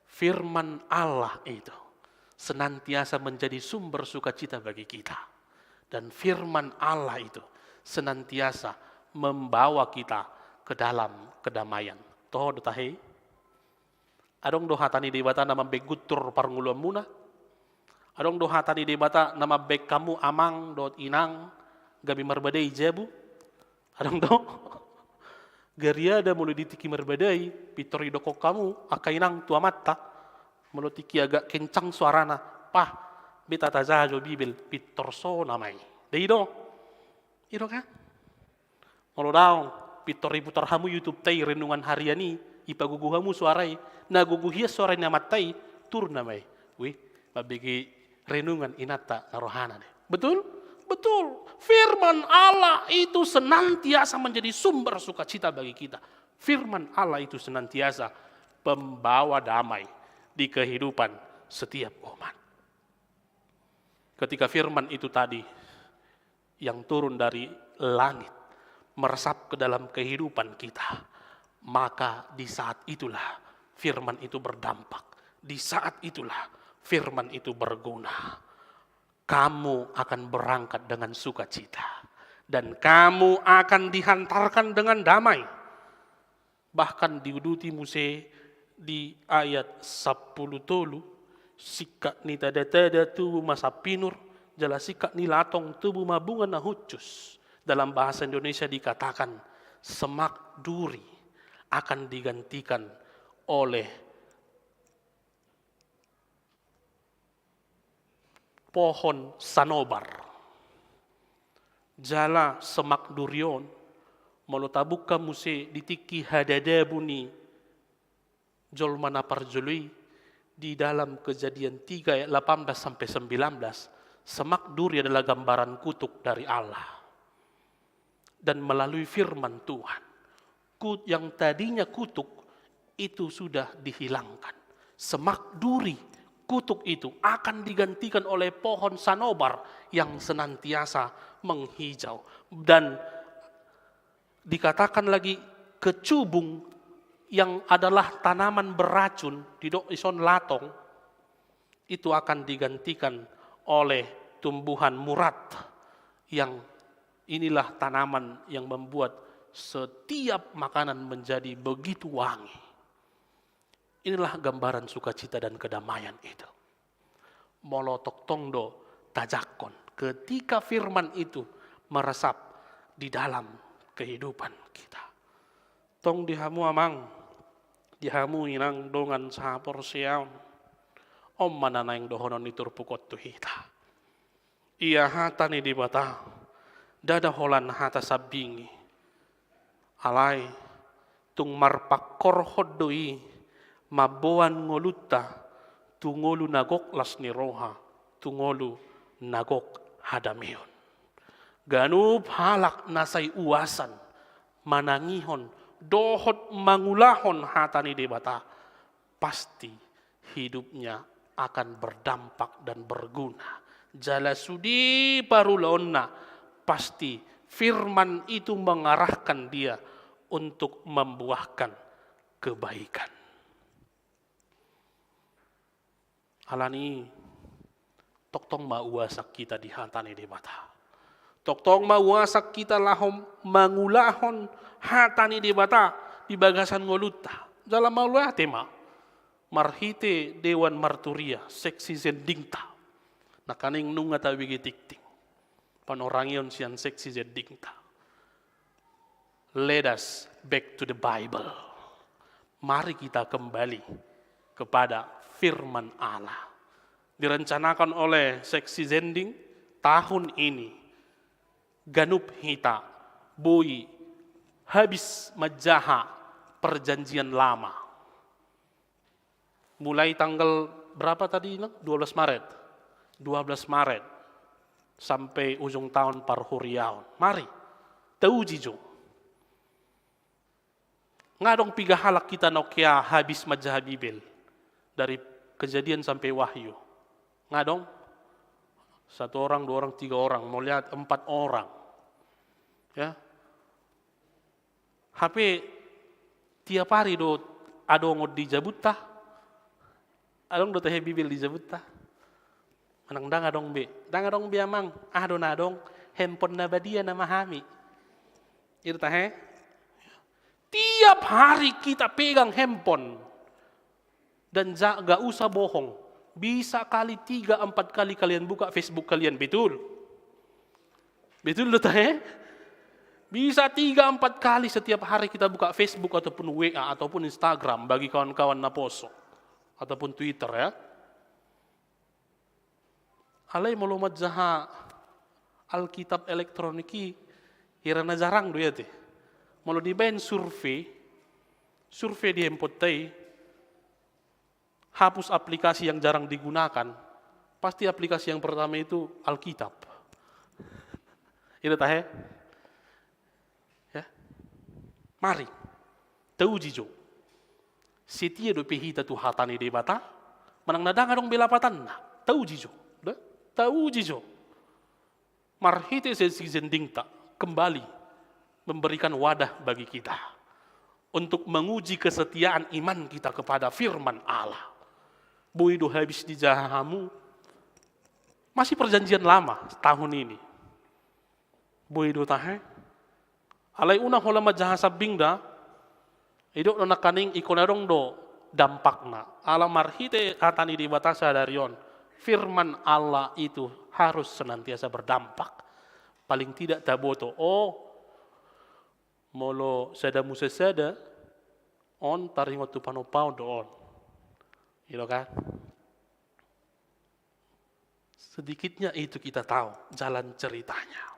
Firman Allah itu senantiasa menjadi sumber sukacita bagi kita. Dan firman Allah itu senantiasa membawa kita ke dalam kedamaian. Toh dotahe, adong dohatani di bata nama begutur parnguluan muna, adong dohatani di bata nama bek kamu amang dot inang gabi marbadai jabu, adong do gariada mulai ditiki marbadai pitori dokok kamu akainang tua mata melotiki agak kencang suarana pah beta tazajo bibil pitorso namai deido iro kan kalau daong pitor ribu tarhamu YouTube tay renungan hariani ipaguguhamu suarai na guguhia suarai namatai tur namai wih mabigi renungan inata narohana deh. Betul? Betul. Firman Allah itu senantiasa menjadi sumber sukacita bagi kita. Firman Allah itu senantiasa pembawa damai di kehidupan setiap umat. Ketika firman itu tadi yang turun dari langit meresap ke dalam kehidupan kita, maka di saat itulah firman itu berdampak. Di saat itulah firman itu berguna. Kamu akan berangkat dengan sukacita dan kamu akan dihantarkan dengan damai. Bahkan diuduti Muse di ayat 10 tolu, sikak ni tada-tada tubuh masa pinur, jala sikak ni latong tubuh mabungan na hucus. Dalam bahasa Indonesia dikatakan semak duri akan digantikan oleh pohon sanobar. Jala semak durion molotabuk kamuse ditiki hadadabuni jolmana parjului di dalam Kejadian 3 ayat 18 sampai 19. Semak duri adalah gambaran kutuk dari Allah. Dan melalui firman Tuhan, yang tadinya kutuk itu sudah dihilangkan. Semak duri, kutuk itu akan digantikan oleh pohon sanobar yang senantiasa menghijau. Dan dikatakan lagi kecubung yang adalah tanaman beracun di ison latong itu akan digantikan oleh tumbuhan murat yang inilah tanaman yang membuat setiap makanan menjadi begitu wangi. Inilah gambaran sukacita dan kedamaian itu. Molotok tongdo tajakon. Ketika firman itu meresap di dalam kehidupan kita. Tong dihamu amang, dihamu inang dongan sahapor siaon. Om manana yang dohonon itur pukot tuhita. Ia hatani di bata. Dada holan hata sabingi. Alai tung marpakor hodoi maboan ngoluta tungolu nagok las ni roha tungolu nagok hadameon. Ganup halak nasay uasan manangihon dohot mangulahon hatani debata, pasti hidupnya akan berdampak dan berguna. Jala sudi parulonna, pasti firman itu mengarahkan dia untuk membuahkan kebaikan. Alani toktong mauasak kita di hatani debata. Toktong mauasak kita lahom mangulahon hatani debata di bagasan ngoluta. Dalam maulah tema marhite dewan marturia seksi zendingta. Nakaning nunga tawigi tikting. Panorangion sian seksi zendingta. Let us back to the Bible. Mari kita kembali kepada firman Allah. Direncanakan oleh seksi zending tahun ini. Ganup hita, boi, habis majaha perjanjian lama. Mulai tanggal berapa tadi? 12 Maret. 12 Maret sampai ujung tahun parhuriaon. Mari, tahu jijo. Ngadong piga halak kita nokia habis majaha Bibel. Dari kejadian sampai wahyu. Ngadong? 1 orang, 2 orang, 3 orang, mau lihat 4 orang. Ya. HP tiap hari do adong di Jabuta. Adong do teh Bibel di Jabuta. Manang dang adong be. Dang adong be amang. Adong handphone na badia na mahami. Itu teh. Tiap hari kita pegang handphone. Dan gak usah bohong. Bisa kali 3-4 kali kalian buka Facebook kalian, betul? Betul loh teh? Bisa 3-4 kali setiap hari kita buka Facebook ataupun WA ataupun Instagram bagi kawan-kawan naposo. Ataupun Twitter ya. Alay mulumat jaha Alkitab elektroniki hirana jarang do ya teh. Malu dibain survei di handphone teh. Hapus aplikasi yang jarang digunakan, pasti aplikasi yang pertama itu Alkitab. Itu tahe? Ya. Mari, tahu jijo. Setia do pehita tu hatani debata, manang nadang adong belapatan na. Tahu jijo. Tahu jijo. Marhite sesi zendingta kembali memberikan wadah bagi kita untuk menguji kesetiaan iman kita kepada firman Allah. Boido habis di jahamu, masih perjanjian lama tahun ini. Boido tahe, alai una holama jahasa bingda, idok nona kaning ikonarong do dampakna. Ala marhite hatani di batasa darion, firman Allah itu harus senantiasa berdampak. Paling tidak taboto, molo sada musasada, on taringot tu panopau do on. Gitu kan? Sedikitnya itu kita tahu jalan ceritanya.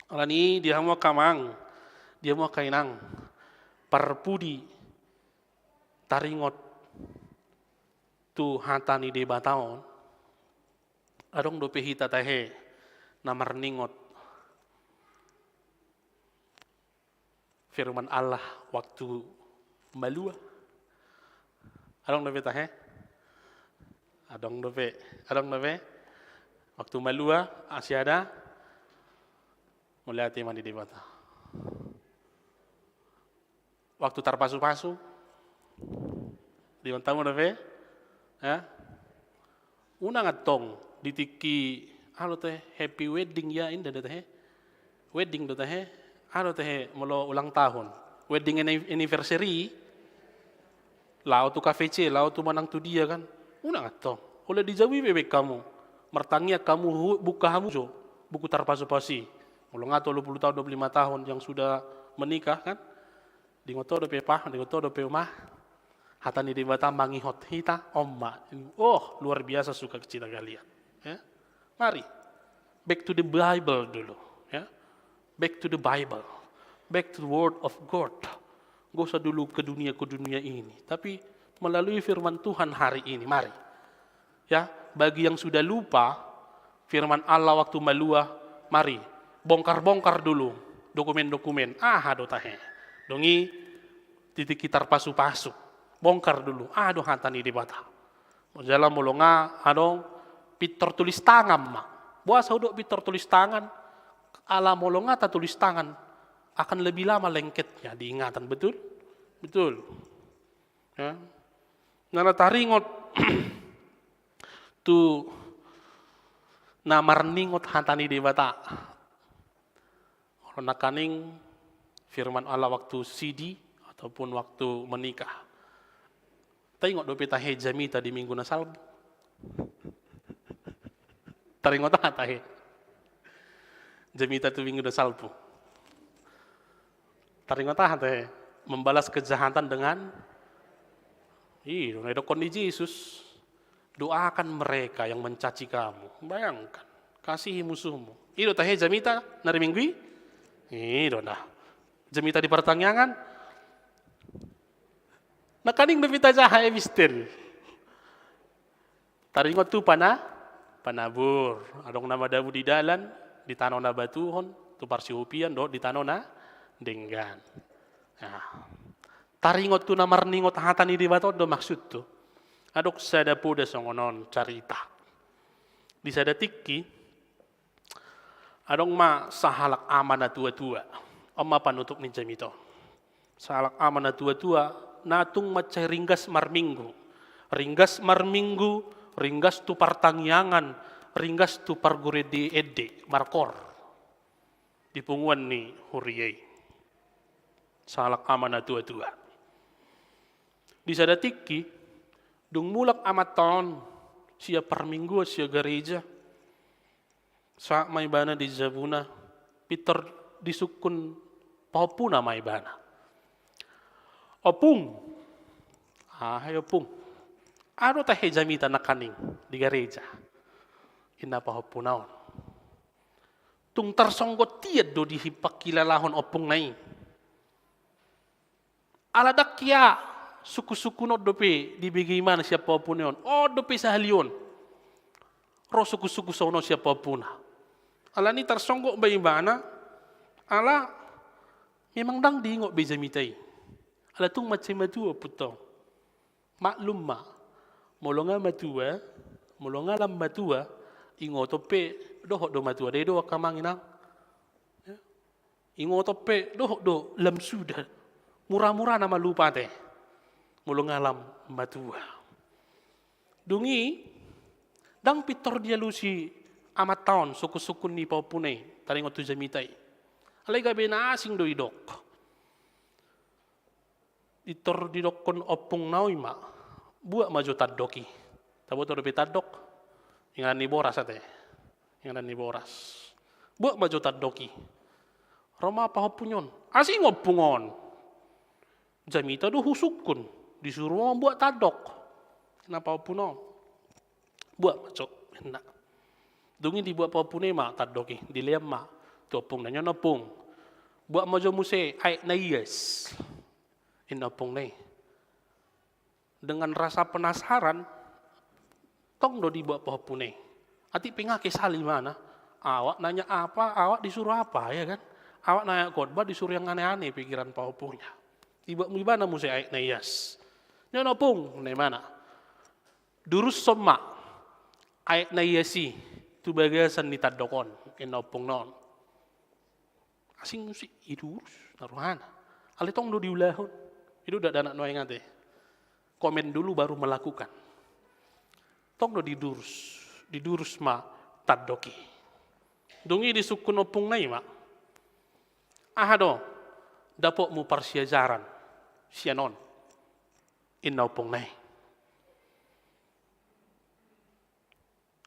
Orang ini dia mau kamang, dia mau kainang, parpudi, taringot, tu hatani de bataon, adong dope hita tahe, namar ningot, firman Allah waktu malua. Adong dope tahe? Adong dope. Waktu malua asyada mulai hati mandi di bata. Waktu tarpasu-pasu di tamu dope? Ya. Una ngatong ditiki halo teh happy wedding ya inda teh. Wedding do teh. Halo teh molo ulang tahun. Wedding anniversary. Lau tu KVC, lau tu manang tu dia kan. Una ngato. Oleh dijawi bebek kamu. Mertangnya kamu buka kamu jo. Buku tarpasu-pasi. Mulu ngato 20 tahun, 25 tahun yang sudah menikah kan. Di ngoto do pepah, di ngoto do peumah. Hatani di bata mangihot hita omma. Oh, luar biasa suka cita kalian. Ya. Mari. Back to the Bible dulu. Ya. Back to the Bible. Back to the word of God. Gak usah dulu ke dunia ini. Tapi melalui firman Tuhan hari ini, mari. Ya, bagi yang sudah lupa firman Allah waktu meluah, mari bongkar-bongkar dulu dokumen-dokumen. Aduh tahe. Dongi titik kitar pasu-pasu. Bongkar dulu. Aduh hantani di bata. Jalan mulunga, aduh pitor tulis tangan mak. Buasa uduk pitor tulis tangan. Ala mulunga ta tulis tangan akan lebih lama lengketnya diingatan, betul? Betul. Ya. Nana taringot tu namar ningot hantani di bata. Orang nakaning firman Allah waktu sidi ataupun waktu menikah. Tengok do peta jamita di minggu nasal. Taringot tahe. Jamita tu minggu nasal. Taringot tahe. Membalas kejahatan dengan dokon di Yesus. Doakan mereka yang mencaci kamu. Bayangkan, kasihi musuhmu. Itu tahe jamita nari minggu. Itu dah. Jamita di pertanyaan. Nakaning dapita jaha evistel. Taringot tu panabur. Adong nama dabu di dalan, di tanah na batuhon, tu parsiupian do di tanah na denggan. Nah, taringot tu namar ningot hatani di batot do maksud tu. Adok sada puda songonon carita. Di sada tiki, adong ma sahalak amana tua-tua. Oma panutuk ni jamito. Sahalak amana tua-tua, natung macai ringgas marminggu. Ringgas marminggu, ringgas tu partangyangan, ringgas tu pargure di ede, markor. Di punguan ni huriyay. Salak amana tua-tua. Di sada tiki, dung mulak amat tahun, siya parminggu, siya gereja. Sa may bana di Zabuna, Peter disukun paupuna may bana. Opung. Opung. Ano tahe jamita nakaning di gereja. Ina pahupunaon. Tung tarsonggot tiad do dihipakilalahon opung nai. Aladak kya suku-suku no dope di bagaimana siapa pahupunaon. Oh dope sahalion. Ro suku-suku sono siapa pahupuna. Ala ni tarsonggot bagaimana. Ala memang dang diingok bejamitai. Ala tung macam matua puto. Maklum ma. Molonga matua. Molonga lam matua. Ingo tope. Dohok do matua. Dedo akamang inang. Ingo tope. Dohok do lam sudah. Murah-murah nama lupa teh. Molonga lam matua. Dungi. Dang pitor dia lusi. Amat tahun. Suku-suku ni paupune. Taringot tu jamitai. Alay gabi na asing do idok. Itor didokon opung nawi ma buat maju tadoki tabo to dope tadok ingan ni boras ate ingan ni boras buat maju tadoki Roma apa hopunyon asing opungon jamita do husukun disuruh buat tadok kenapa opuno buat maju hendak dungi dibuat papune ma tadoki dilem ma tu opung nanyo opung buat maju muse ai na yes inapong nih. Dengan rasa penasaran, tong do dibuat pohopune. Ati pingake sali mana? Awak nanya apa, awak disuruh apa ya kan? Awak nanya khotbah disuruh yang aneh-aneh pikiran pohopunya. Ibu mana mesti aik nayas. Nyono pung, ne mana? Durus somma aik nayasi tu bagasan ni tadokon inapong non. Asing musik idurus naruhana. Alitong do diulahon. Itu udah anak noy ngate. Komen dulu baru melakukan. Tong do didurus ma tadoki. Dungi di sukun opung nai ma. Ahado dapok mu parsiajaran sianon. Inna opung nai.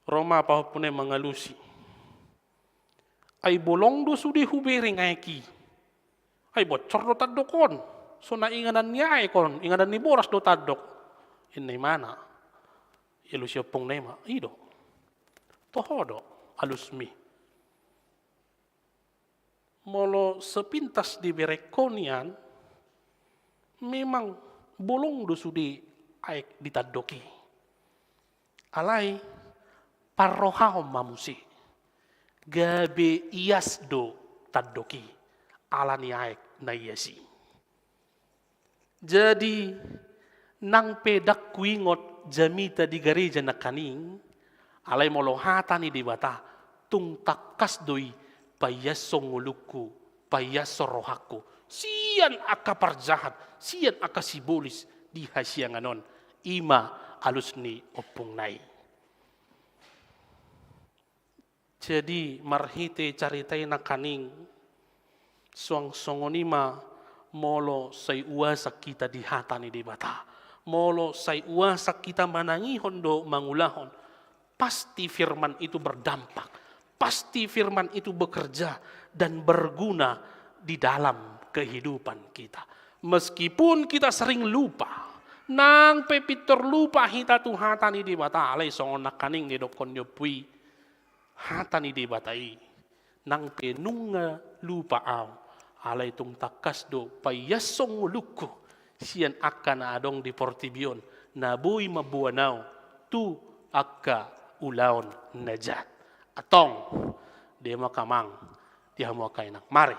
Roma pahupune mengalusi. Ai bolong do sudi hubering aiki. Ai bocor do tadokon. So na inganan niya ay kon, inganan ni boras do tadok. Inay mana? Ilu siya pong nema. Ido. Tohodo. Alusmi. Molo sepintas di berekonian, memang bolong do sudi aik ditadoki. Alai parrohao mamusi. Gabe ias do tadoki. Alani aik na iasi. Jadi nang pedak kuingot jamita di gereja na kaning, alai molohata ni dibata, tung takas doi payasong uluku, payasong rohaku. Siyan aka parjahat, siyan aka sibolis di hasyanganon, ima alus ni opung nai. Jadi marhite caritai na kaning, suang songonima molo say uasa kita di hata ni dibata. Molo say uasa kita manangihon do mangulahon. Pasti firman itu berdampak. Pasti firman itu bekerja dan berguna di dalam kehidupan kita. Meskipun kita sering lupa. Nang pepitor lupa hita tu hata ni di bata. Alay songon nakaning ni dokon nyopui. Hata ni di batai. Nang penunga lupa aw. Alay tung takas do payasong luku. Siyan akan adong di portibion. Nabuy mabuanaw. Tu akka ulaon najat. Atong dia makamang dia mau kainak. Mari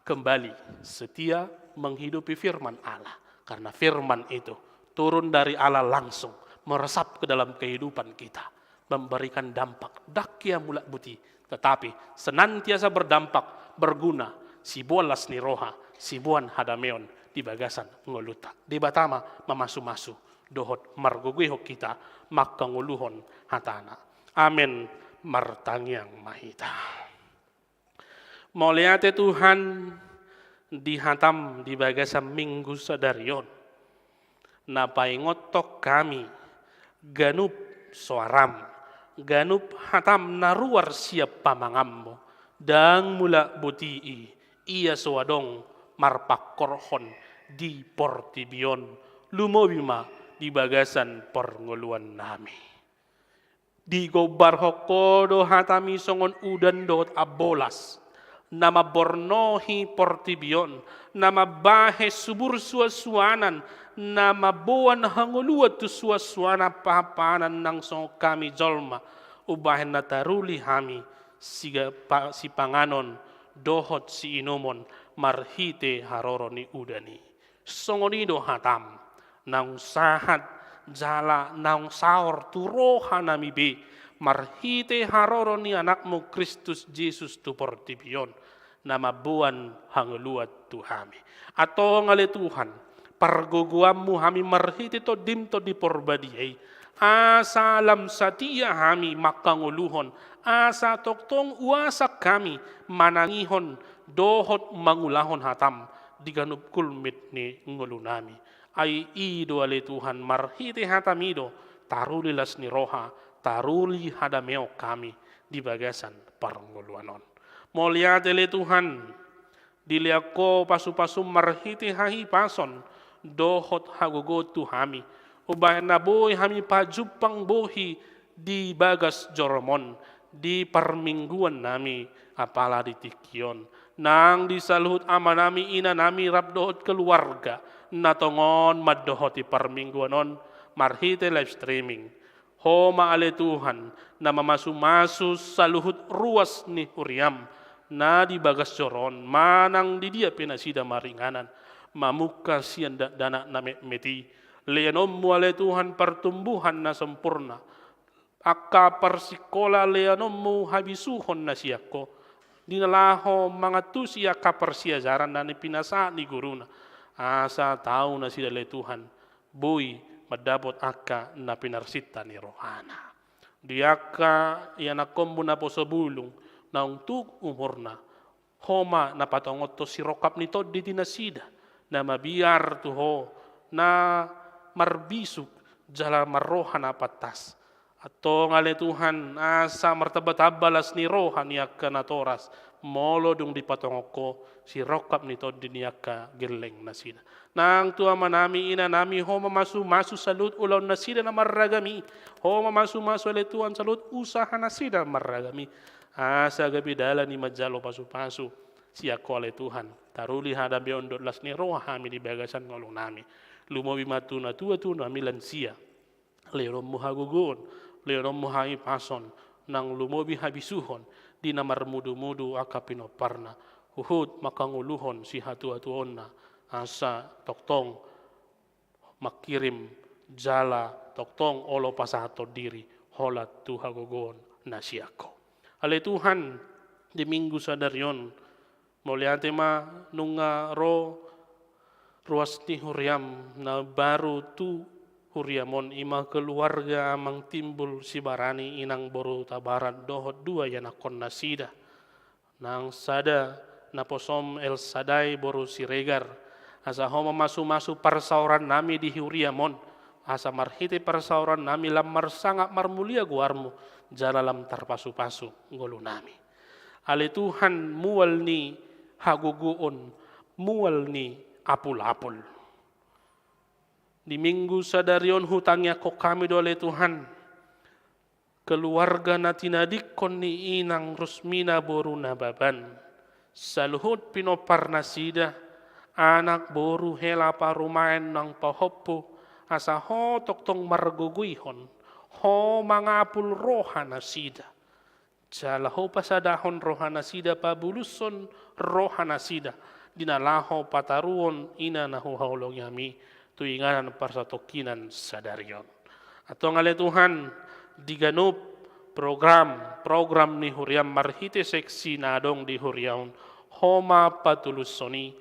kembali setia menghidupi firman Allah. Karena firman itu turun dari Allah langsung. Meresap ke dalam kehidupan kita. Memberikan dampak. Dakia mulak buti. Tetapi senantiasa berdampak. Berguna. Sibuan lasni roha. Sibuan hadameon. Di bagasan ngoluta. Di batama mamasu-masu. Dohot margugihok kita. Maka nguluhon hatana. Amin. Martangyang mahita. Moliate Tuhan dihatam di bagasan minggu sadarion. Napaingotok kami ganup soaram. Ganup hatam naruar siap pamangammo. Dang mula butii ia soadong marpakorhon di portibion. Lumobima di bagasan pernguluan nami. Di gobar hokodo hatami songon udan dot abolas. Nama bornohi portibion. Nama bahe subur suasuanan. Nama boan hanguluat tu suasuana pahapanan nang song kami jolma. Ubahen nataruli hami. Si panganon dohot si inomon. Marhite haroro ni udani. Songonido hatam. Nang sahat. Jala naung saor turoha nami be marhite haroro ni anakmu Kristus Yesus tu portibion nama buan hangeluat Tuhami atau ngale Tuhan pargoguammu hami marhite to dim to di porbadiai asalam satia hami makanguluhon asa toktong uasa kami manangihon dohot mangulahon hatam diganup kulmit ni ngulunami ay ido ale Tuhan marhite hatamido taruli lasni roha taruli hadameo kami di bagasan parnguluanon. Moliate le Tuhan diliako pasu-pasu marhite hahi pason dohot hagogo Tuhami ubay naboy hami pajupang bohi di bagas joromon di parmingguan nami apala di tikyon nang disaluhut ama nami ina nami rabdohot keluarga natongon maddohoti parmingguanon marhite live streaming homa ale Tuhan na mamasu-masu saluhut ruas ni huriam na di bagas joron manang di dia pinasida maringanan mamuka sian dana na meti leanommu ale Tuhan pertumbuhan na sempurna akka persikola leanommu habisuhon na siyako dinalaho mga tusi akka persiajaran na ni pinasa ni guruna asa tahu na sila le Tuhan buy madapot akka na pinarsita ni rohana diaka ianakombo na po sa bulong na ungtug umorna homa na patongot to si rokap nito di tinasida na mabiar tuho na marbisuk jala marroha na patas ato ngale Tuhan asa martabatabalas ni roha niya ka natoras molo dung dipatongok ko si rokap nito diniaka geleng na sida. Nang tuwa manami ina nami homa masu salut ulaw na sida na maragami. Homa masu aletuan salut usaha na sida maragami. Asa gabi dala ni majalo pasu-pasu siako ale Tuhan. Taruli hadabi ondot las ni roh hami di bagasan ngolong nami. Lumo bimatuna tua tu nami lansia. Leonom muhagugun, leonom muhai pason, nang lumobi habisuhon, di namar mudu-mudu akapino parna. Uhud makanguluhon si hatu-hatuonna, asa toktong makirim jala toktong olo pasahato diri holat tuhagogon nasiako. Ale Tuhan di minggu sadarion moliante ma nunga ruas ni huriam na baru tu huriamon ima keluarga amang timbul si barani inang boru tabaran dohot dua yanakon nasida nang sada naposom el sadai boru si regar asa homa masu-masu persauran nami di huriamon asa marhite persauran nami lamar sangat marmulia guarmu jalalam tarpasu-pasu ngolu nami. Ale Tuhan mual ni haguguon, mual ni apul-apul. Di minggu sadarion hutangnya ko kami dole Tuhan. Keluarga na tinadikon ni inang Rusmina boru nababan. Saluhut pinoparnasida, anak boru hela parumain nang pahoppo, asa ho toktong marguguihon, ho mangapul rohana sida. Jalaho pasadahon rohana sida pabuluson rohana sida. Dinalaho pataruon ina nahu haulong yami tuinganan parsatokinan sadarion. Atau ngale Tuhan diganup program ni huriam marhite seksi nadong di huriaun homa patulusoni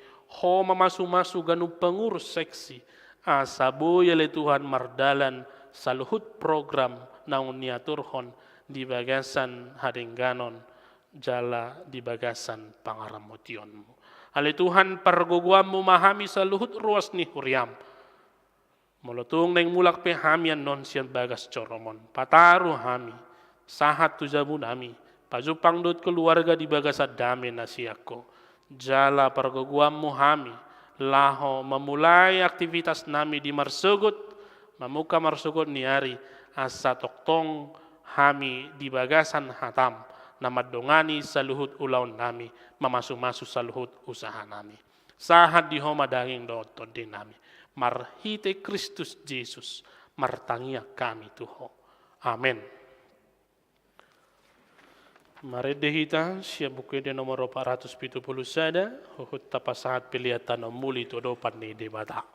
homa masu-masu ganup pengurus seksi asabu yale Tuhan mardalan saluhut program naun niaturhon di bagasan hadengganon jala di bagasan pangaramotionmu. Ale Tuhan parguguam memahami saluhut ruas ni huriam. Molotung neng mulak pe hamian non sian bagas coromon. Pataru hami, sahat tu jabu nami. Pajupang dut keluarga di bagas adame nasiako. Jala parguguam hami, laho memulai aktivitas nami di marsugut, mamuka marsugut niari asa toktong hami di bagasan hatam. Nama dongani saluhut ulaun nami, mamasu-masu saluhut usaha nami. Sahat di homa daging doton din nami. Marhite Kristus Yesus, martangia kami Tuho. Amin. Mari dehita siap buku de nomor 470 sada, hut tapasahat pilihan muli todo pani debata.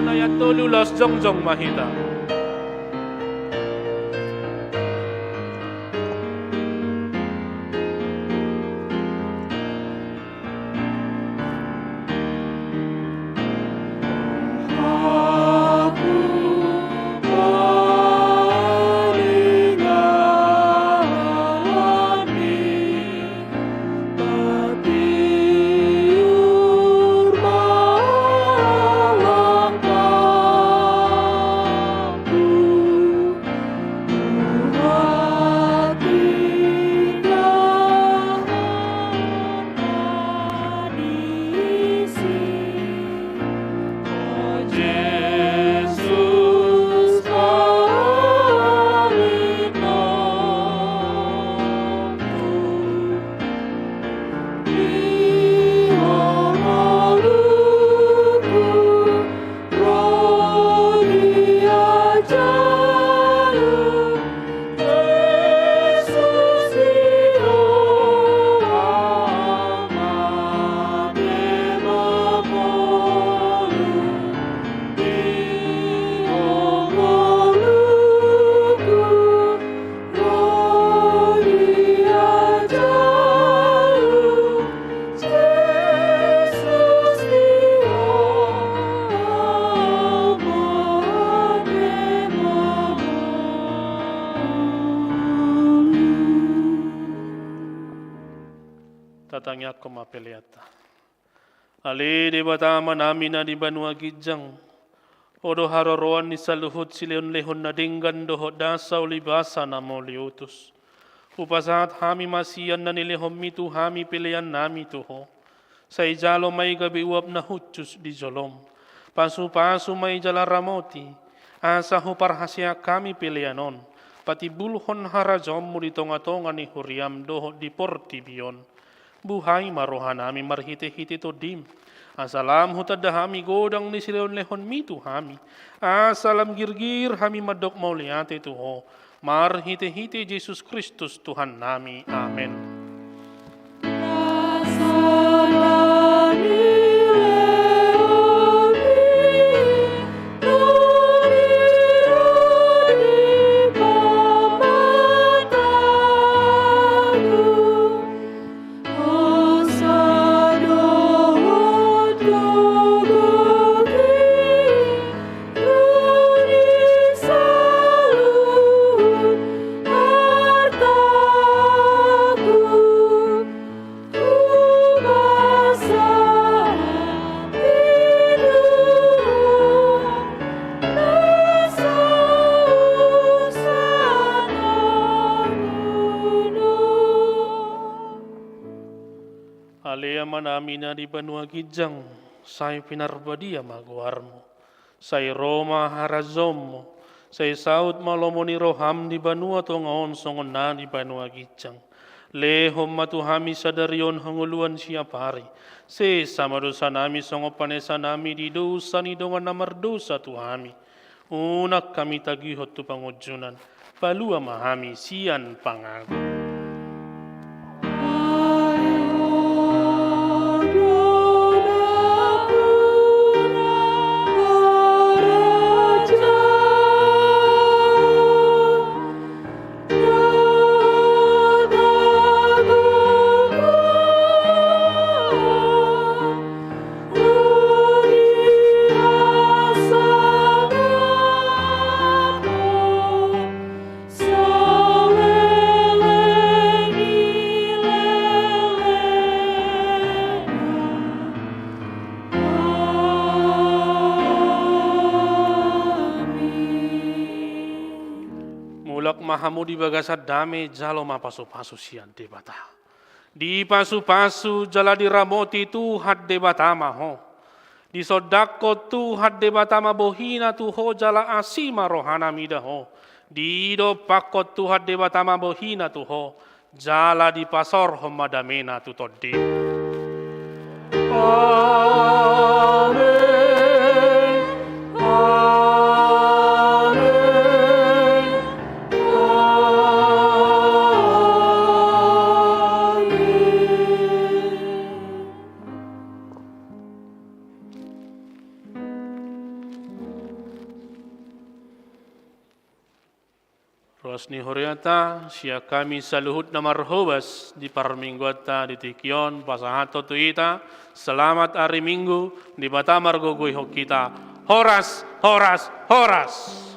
ayat tolulas jongjong mahita. Tatangyak ko mapiliata. Ali di batama namin na di Banua Gijang. Odo haroroan ni saluhut silion-lehon na dinggan doho dasaw libasa na mo liutus. Upasahat hami masiyan na nilehom mitu hami pilihan nami tuho. Sa ijalo may gabi uap na hutsus di jolom. Pasu-pasu may jala ramoti. Asa huparhasya kami pilihanon. Pati bulhon harajom mo di tonga-tonga ni huriam doho di portibion. Buhay marohan nami marhite-hite to dim. Asalam hutadahami godang ni silion lehon mitu hami. Asalam girgir hami madok mauliate tuho. Marhite-hite Jesus Kristus Tuhan nami. Amen. Namin na di Banua Gijang, say pinarbadia maguarmo, say Roma harazom mo, say saud malomo ni Roham di Banua to ngaon songon na di Banua Gijang. Lehom matuhami sadarion hanguluan siya pari, se samadosa nami songo panesa nami di dosa ni dongan namardosa tuhami. Unak kami tagihot tu pangujunan, palua mahami sian pangago. Mahamu di bagasat dame jalo mapasu-pasu sian debata. Di pasu-pasu jala di ramoti tu had debata maho. Di sodako tu had debata mabohina tu ho jala asima rohana midaho. Di do pakot tu had debata mabohina tu ho jala di pasor homadamena tu todi. Amen. Bos ni horiata, siya kami saluhut na marhobas di parmingguata di tikion, pasahato tu ita, selamat hari minggu, di bata margogoy ho kita, horas, horas, horas.